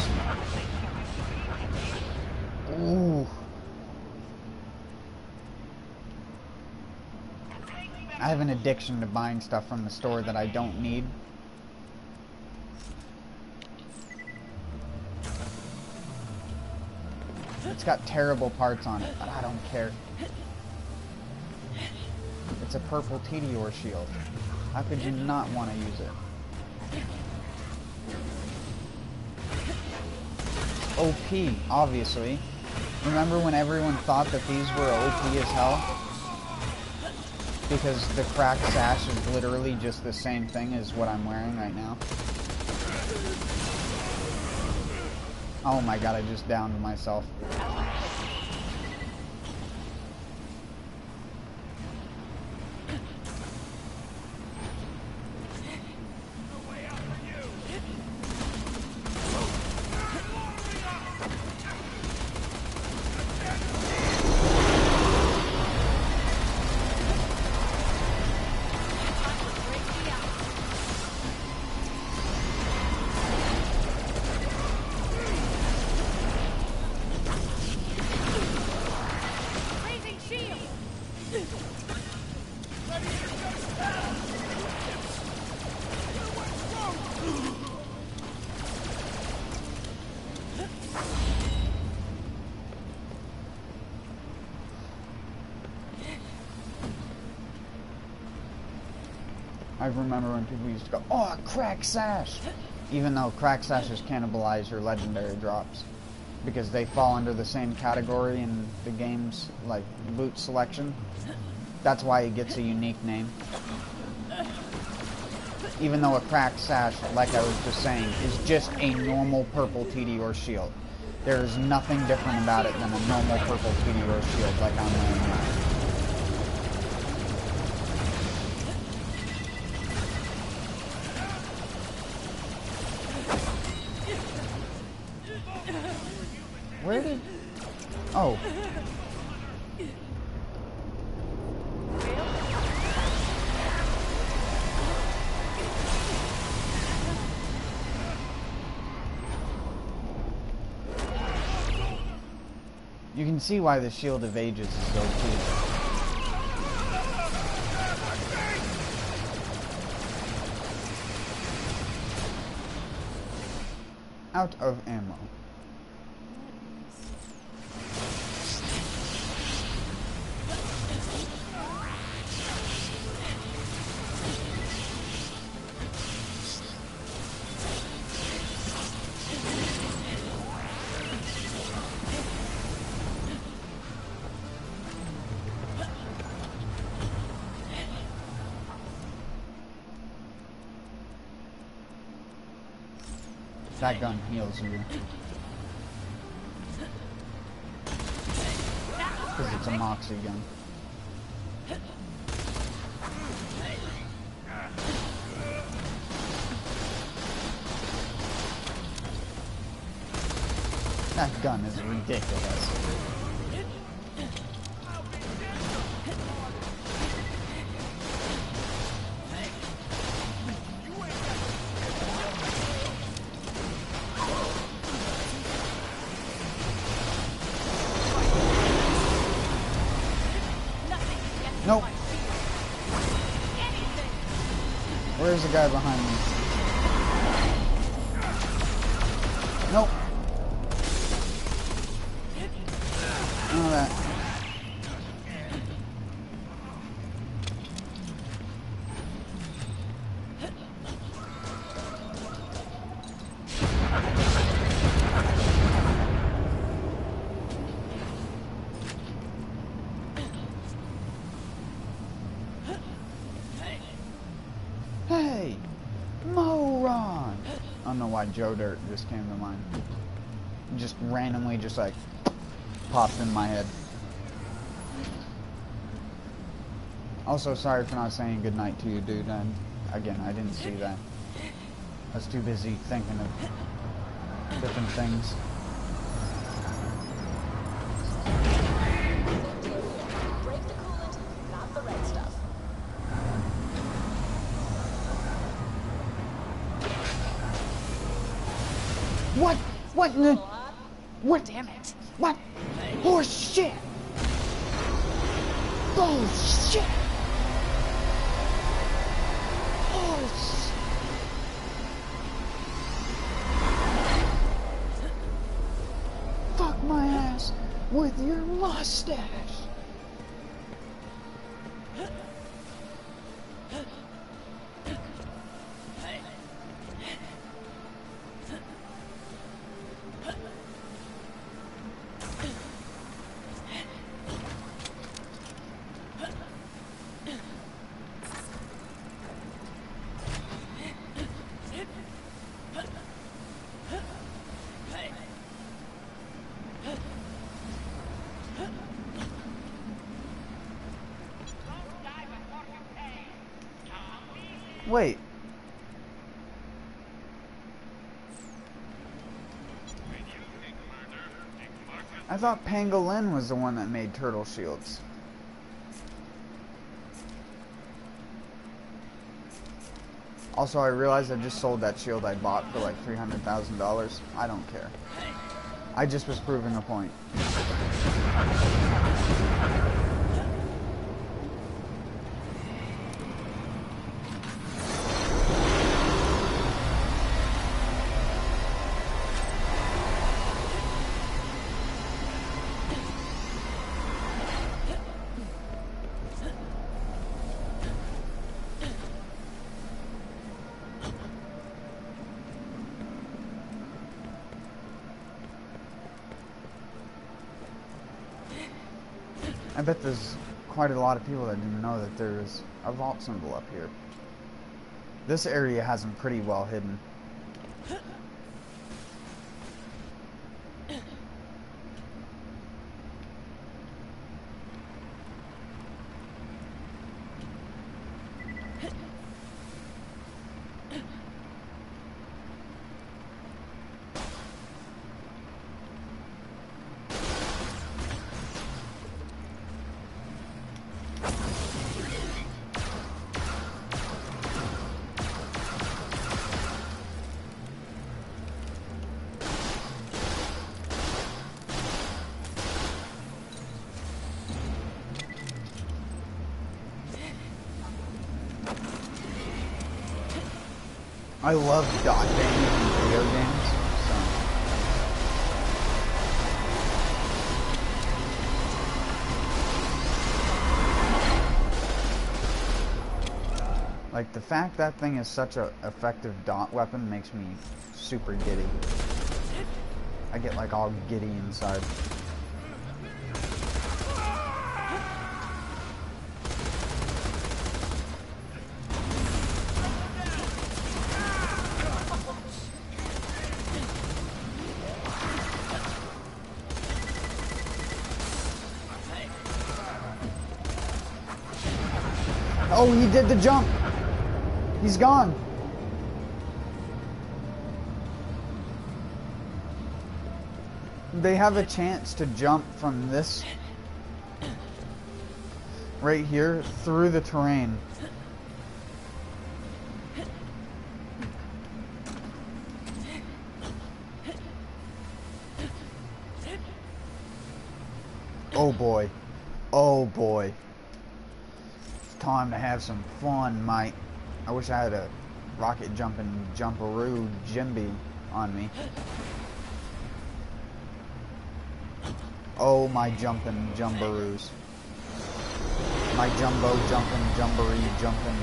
Ooh. I have an addiction to buying stuff from the store that I don't need. It's got terrible parts on it, but I don't care. It's a purple Meteor shield. How could you not want to use it? OP, obviously. Remember when everyone thought that these were OP as hell? Because the cracked sash is literally just the same thing as what I'm wearing right now. Oh my god, I just downed myself. I remember when people used to go, oh, crack sash! Even though crack sashes cannibalize your legendary drops. Because they fall under the same category in the game's, like, loot selection. That's why it gets a unique name. Even though a cracked sash, like I was just saying, is just a normal purple Meteor shield. There is nothing different about it than a normal purple Meteor shield like I'm wearing now. Where did... Oh. You can see why the Shield of Ages is so cool. Out of ammo. That gun heals you. Because it's a Moxie gun. That gun is ridiculous. Nope. Where's the guy behind me? Nope. None of that. Hey, moron! I don't know why Joe Dirt just came to mind. Just randomly, just like popped in my head. Also, sorry for not saying goodnight to you, dude. And again, I didn't see that. I was too busy thinking of different things. Break the coolant, not the red stuff. What? What in the... What? Damn it. What? Oh shit! Oh shit! Oh shit! Fuck my ass with your mustache! Wait. I thought Pangolin was the one that made turtle shields. Also, I realized I just sold that shield I bought for like $300,000. I don't care. I just was proving a point. I bet there's quite a lot of people that didn't know that there's a vault symbol up here. This area has them pretty well hidden. I love dot banging in video games, so. Like, the fact that thing is such an effective dot weapon makes me super giddy. I get like all giddy inside. Oh, he did the jump. He's gone. They have a chance to jump from this right here through the terrain. Oh boy. Oh boy. It's time to have some fun, mate. I wish I had a rocket jumping jumperoo Jimby on me. Oh, my jumping jumbaroos. My jumbo jumping jumboree jumping.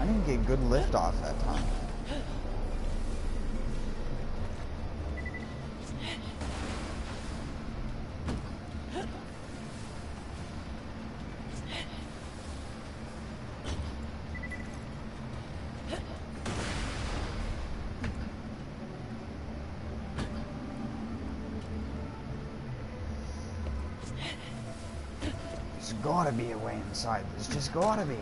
I didn't get good lift off that time. There's gotta be a way inside. There's just gotta be.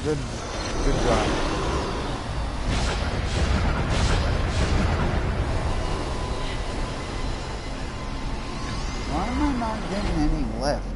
Good job. Why am I not getting any lift?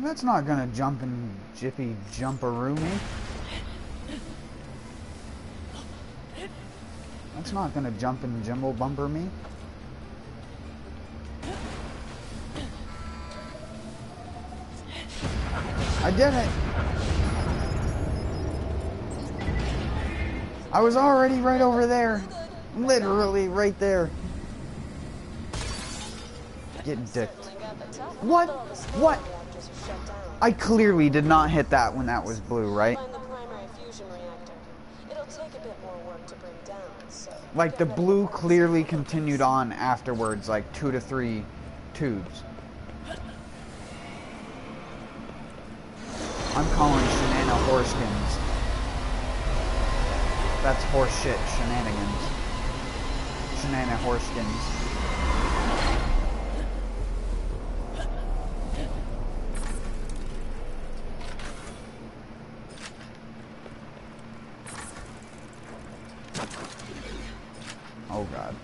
That's not gonna jump and jippy jumperoo me. That's not gonna jump and jimble bumper me. I did it! I was already right over there. Literally right there. Getting dicked. What? What? I clearly did not hit that when that was blue, right? Like, the blue clearly continued on afterwards, like 2 to 3 tubes. I'm calling shenana horskins. That's horse shit shenanigans. Shenana horskins. Oh god.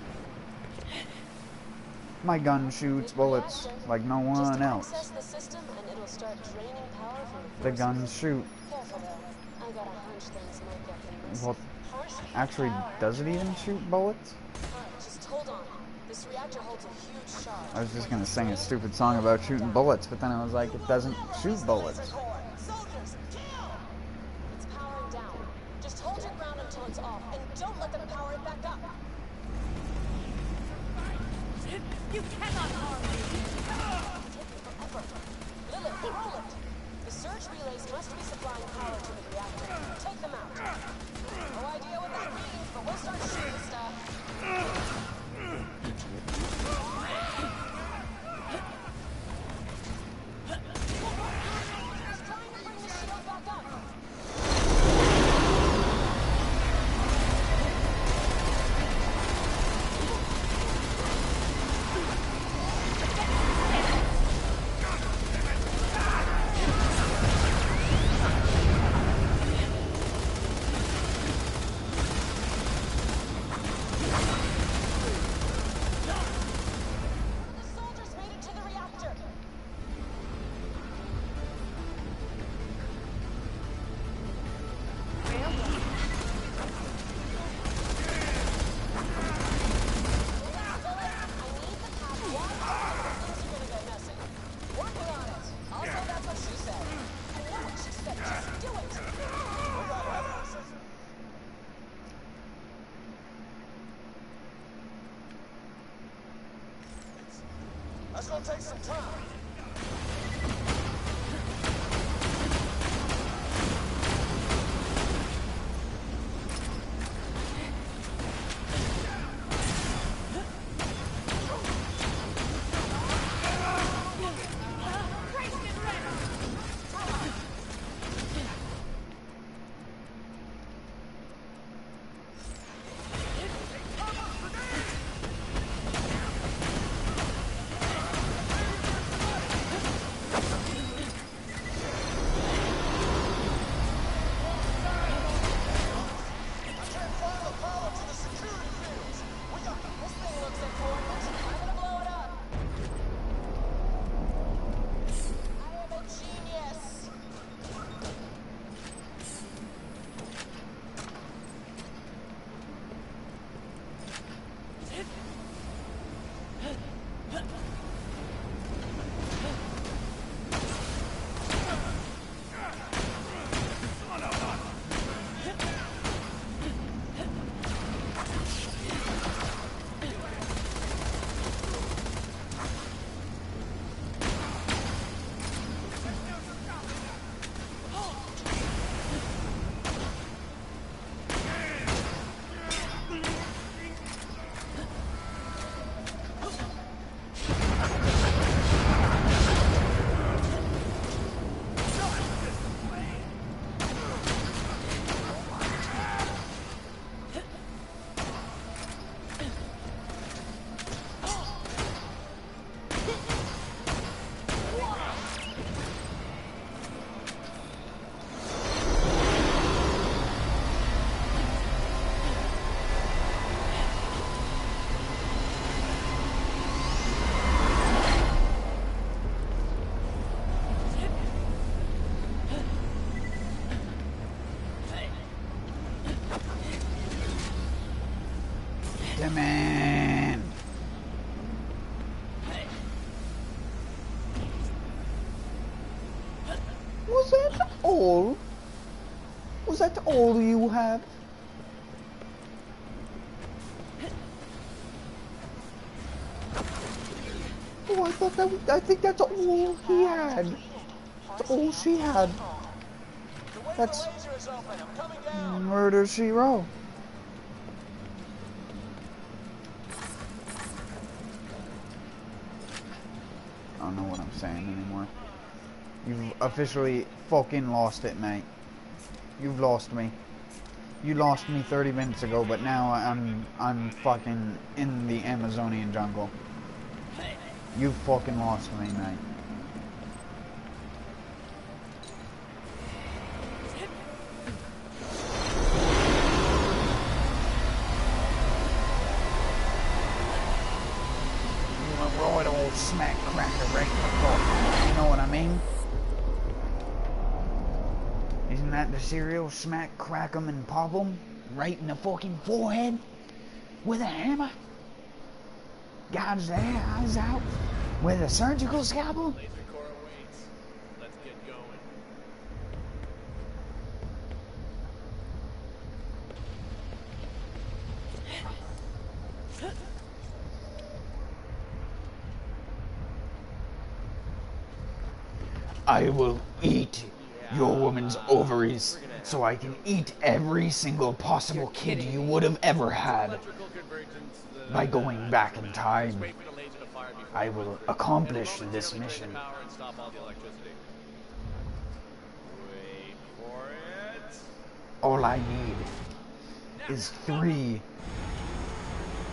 My gun shoots bullets like no one else. Access the system and it'll start draining power from The guns shoot. Careful though. I got a hunch things might get messy. Well, actually, does it even shoot bullets? Alright, just hold on. This reactor holds a huge charge. I was just gonna sing a stupid song about shooting bullets, but then I was like, it doesn't shoot bullets. Soldiers, kill! It's powering down. Just hold your ground until it's off, and don't let them power it back up. You cannot harm me. It's taking forever. Lilith, roll it! The surge relays must be supplying power to the reactor. Take them out. No idea what that means, but we'll start shooting stuff. Just trying to bring the shield back up. That's gonna take some time. Man. Was that all? Was that all you have? Oh, I thought that was, I think that's all he had. That's all she had. That's Murder, She Wrote. I don't know what I'm saying anymore. You've officially fucking lost it, mate. You've lost me. You lost me 30 minutes ago, but now I'm fucking in the Amazonian jungle. You fucking lost me, mate. you right in the forehead. You know what I mean? Isn't that the cereal? Smack, crack 'em, and pop 'em right in the fucking forehead with a hammer. Gouge their eyes out with a surgical scalpel. Laser core awaits. Let's get going. I will eat your woman's ovaries so I can eat every single possible kid you would have ever had. Electrical convergence. By going back in time, Wait for the laser to fire before I will accomplish this mission. power and stop all the electricity. Wait for it. All I need is 3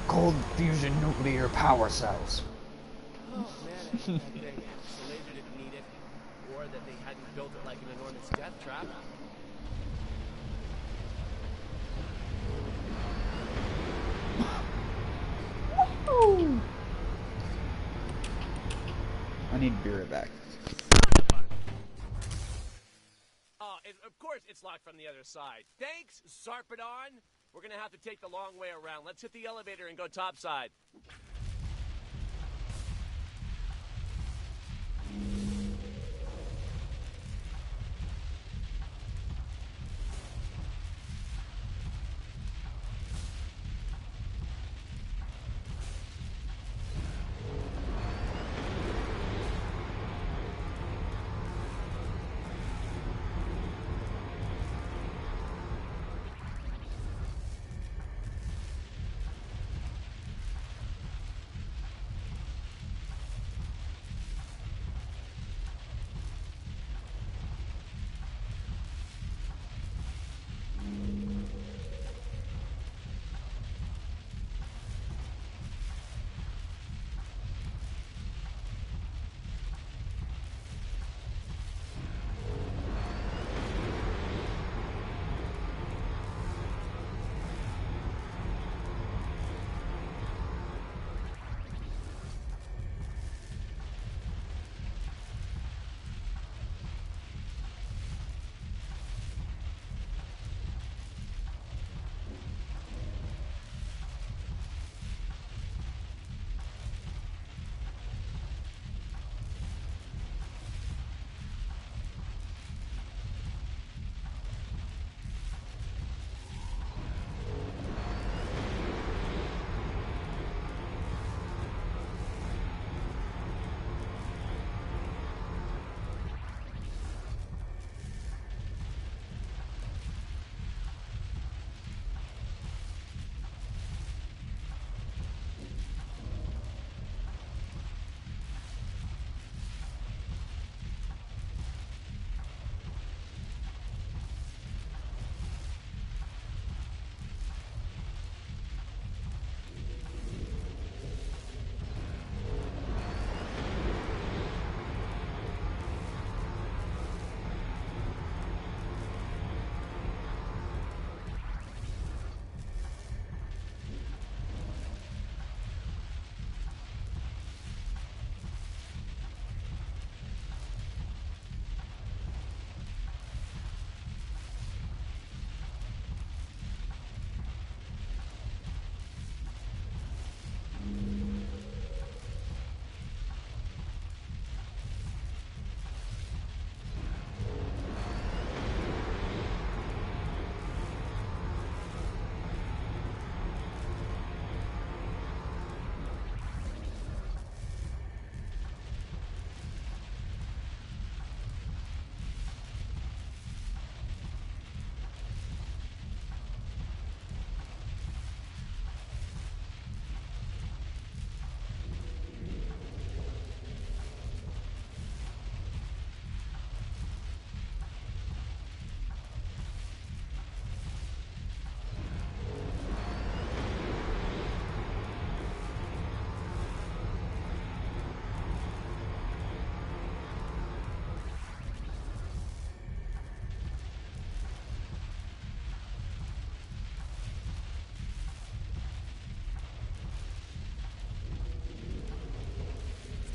cold fusion nuclear power cells. Oh man, I hate that thing. The laser didn't need it, or that they hadn't built it like an enormous death trap. I need to be right back. Oh, of course it's locked from the other side. Thanks, Sarpedon. We're gonna have to take the long way around. Let's hit the elevator and go topside.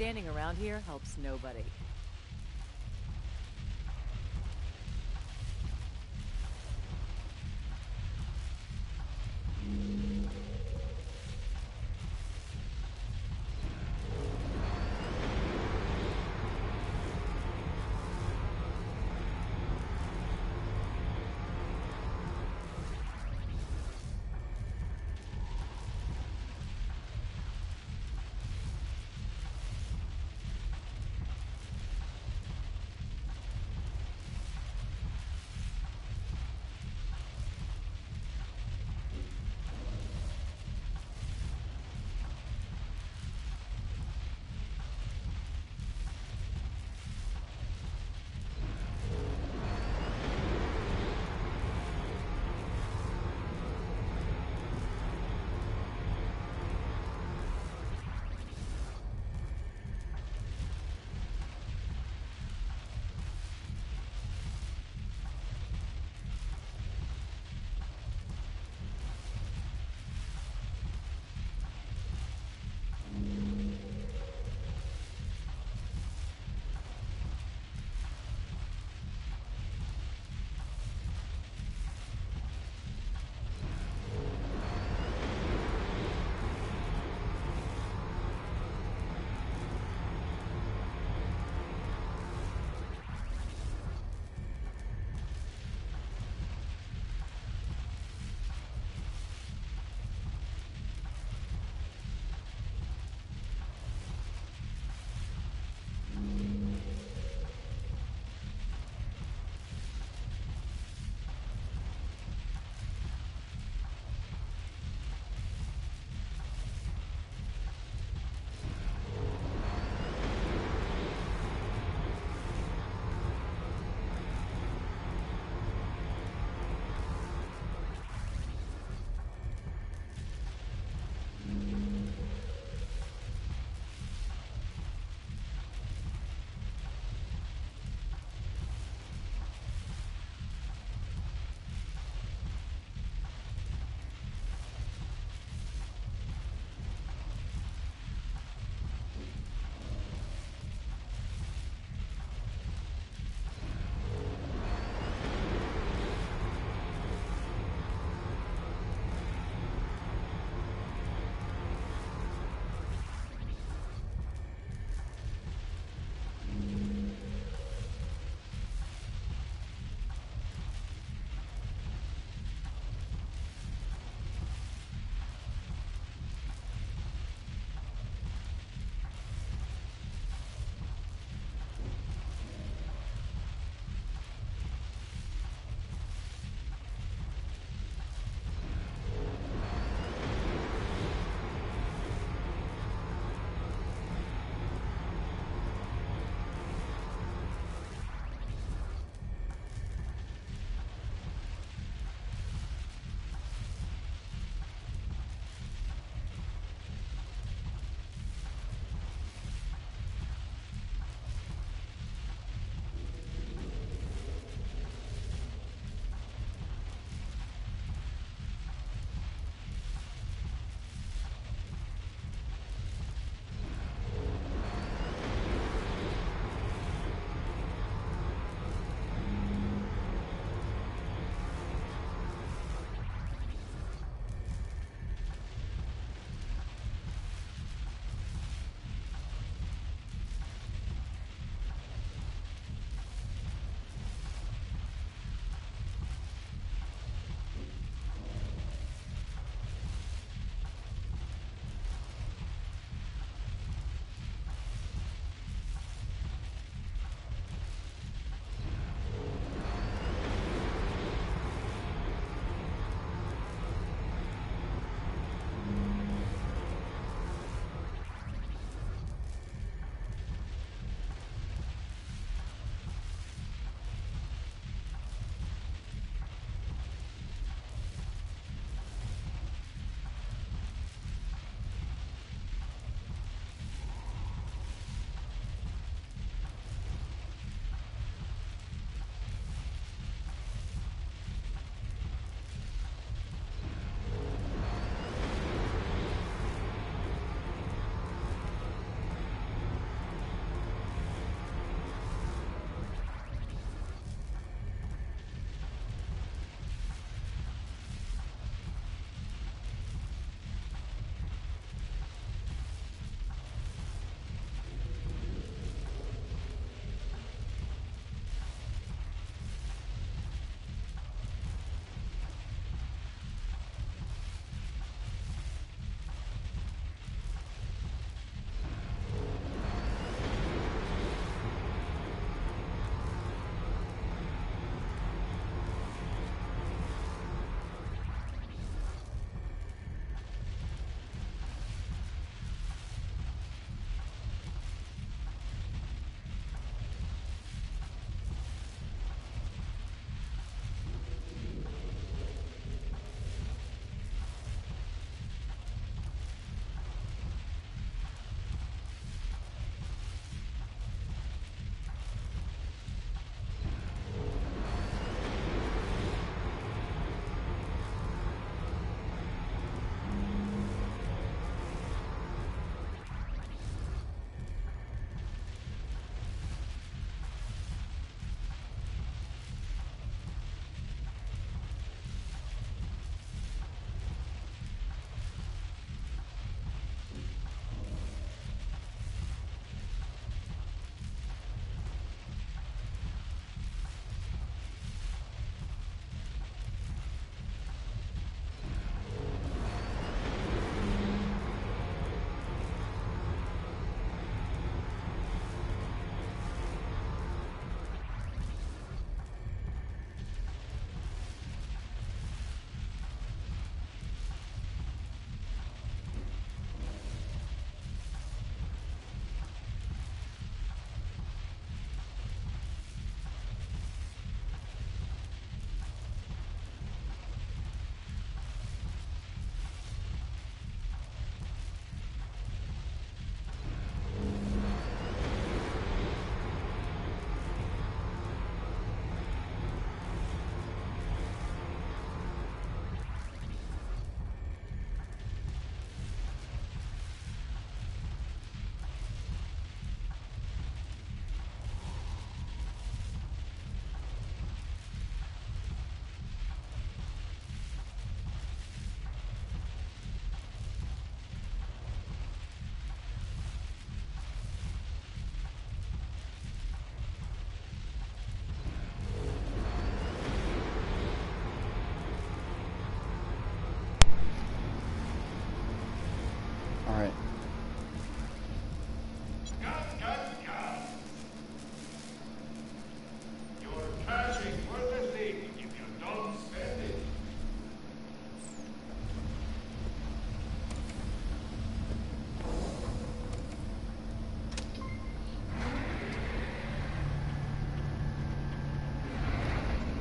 Standing around here helps nobody.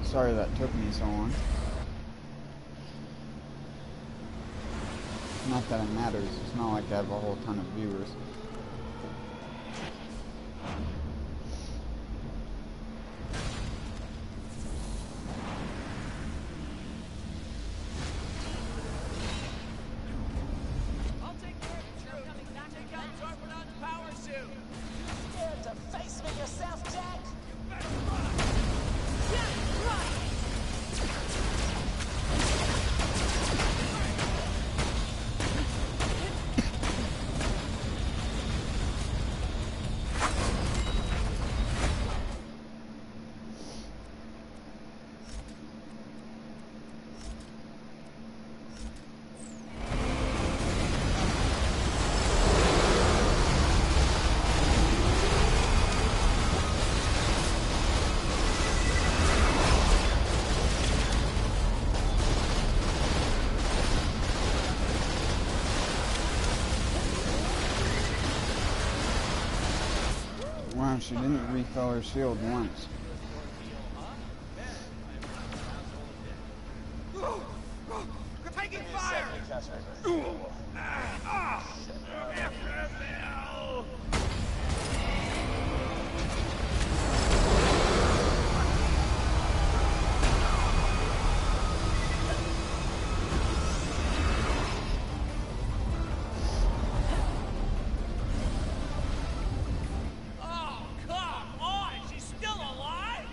Sorry that took me so long. Not that it matters. It's not like I have a whole ton of viewers. I'll take care of the truth. Take out Zorphodon's power suit. Scared to face me yourself, Jack? You better run. Yeah, run! Wow, she didn't refill her shield once. Taking fire! Oh, come on! She's still alive?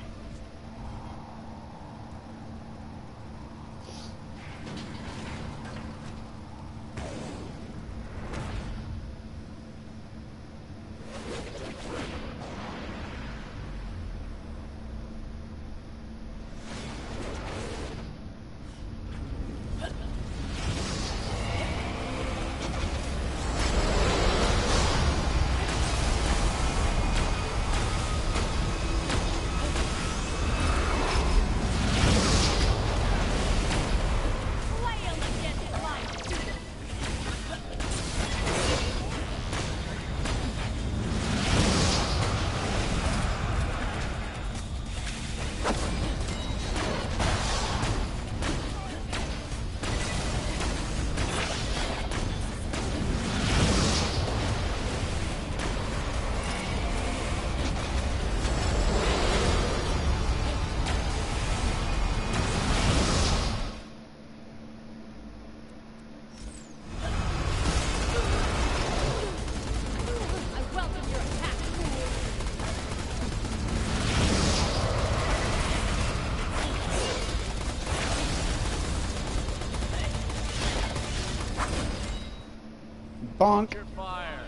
Bonk. Your fire.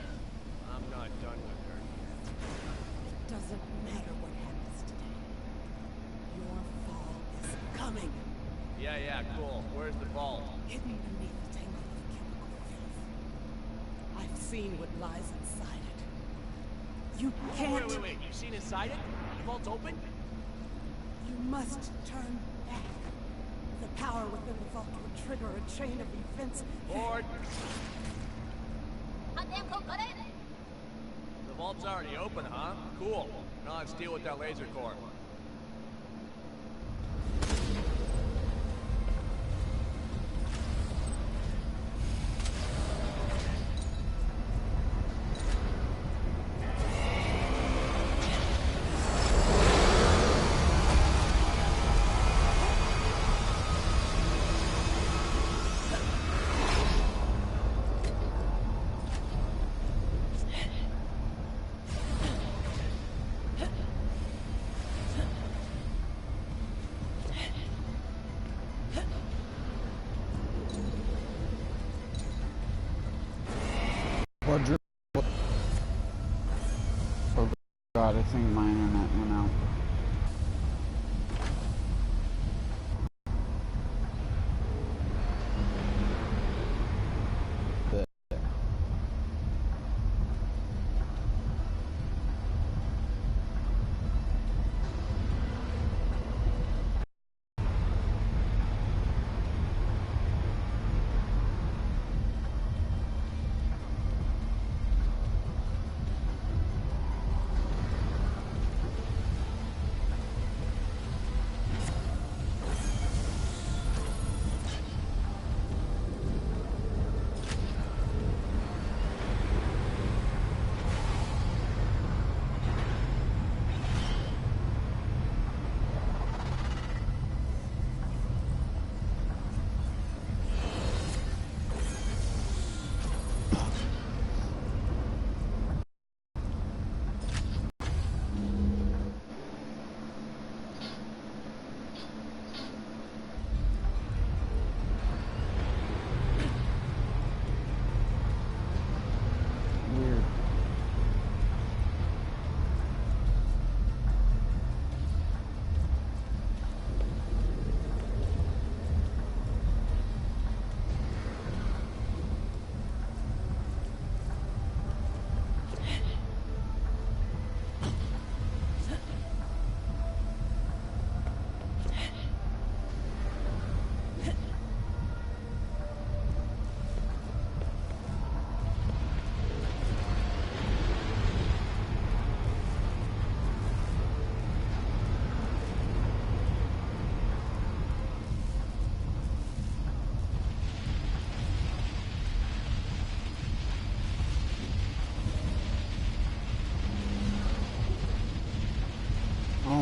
I'm not done with her yet. It doesn't matter what happens today. Your fall is coming. Yeah, cool. Where's the vault? Hidden beneath the tangle of chemical filth. I've seen what lies inside it. You can't. Wait. You've seen inside it? The vault's open? You must turn back. The power within the vault will trigger a chain of events. Board. The vault's already open, huh? Cool. Now let's deal with that laser core. Oh god, I think my internet went out.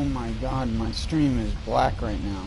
my god, my stream is black right now.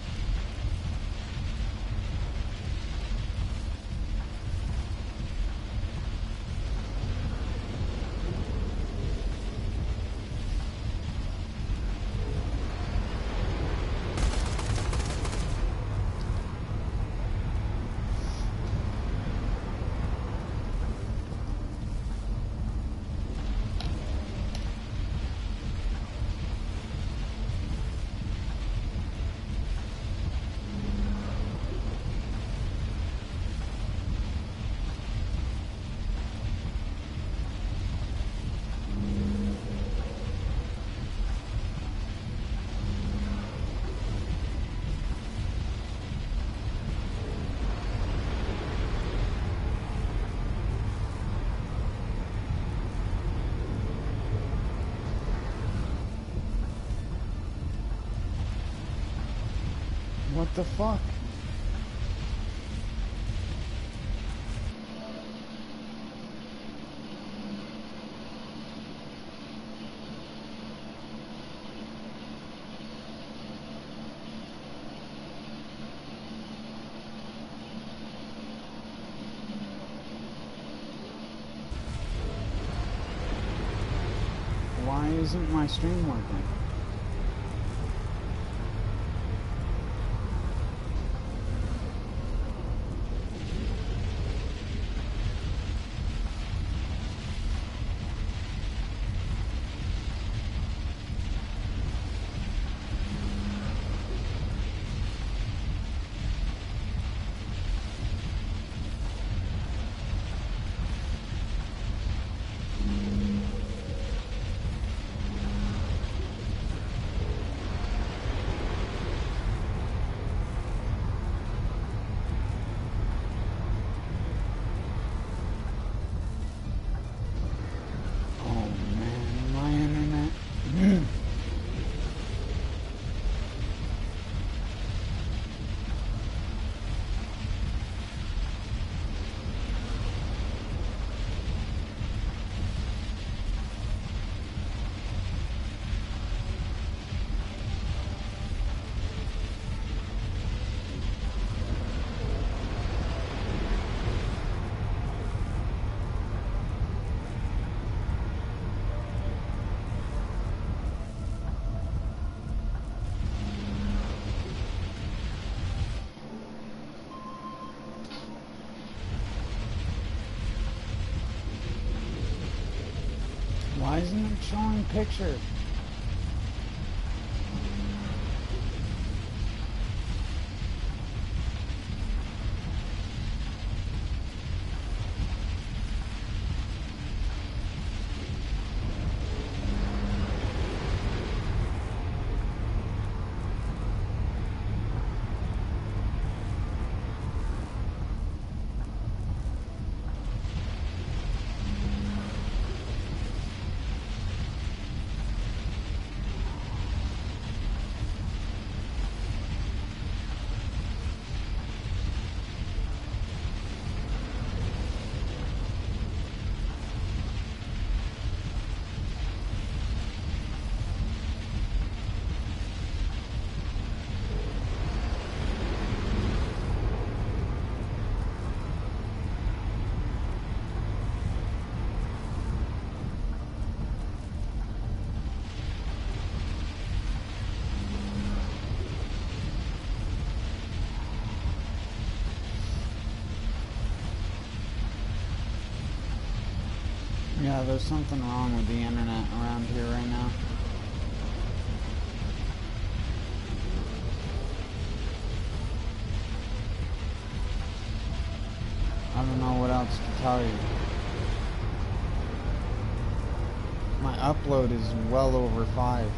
What the fuck? Why isn't my stream working? Why isn't it showing pictures? Yeah, there's something wrong with the internet around here right now. I don't know what else to tell you. My upload is well over 5.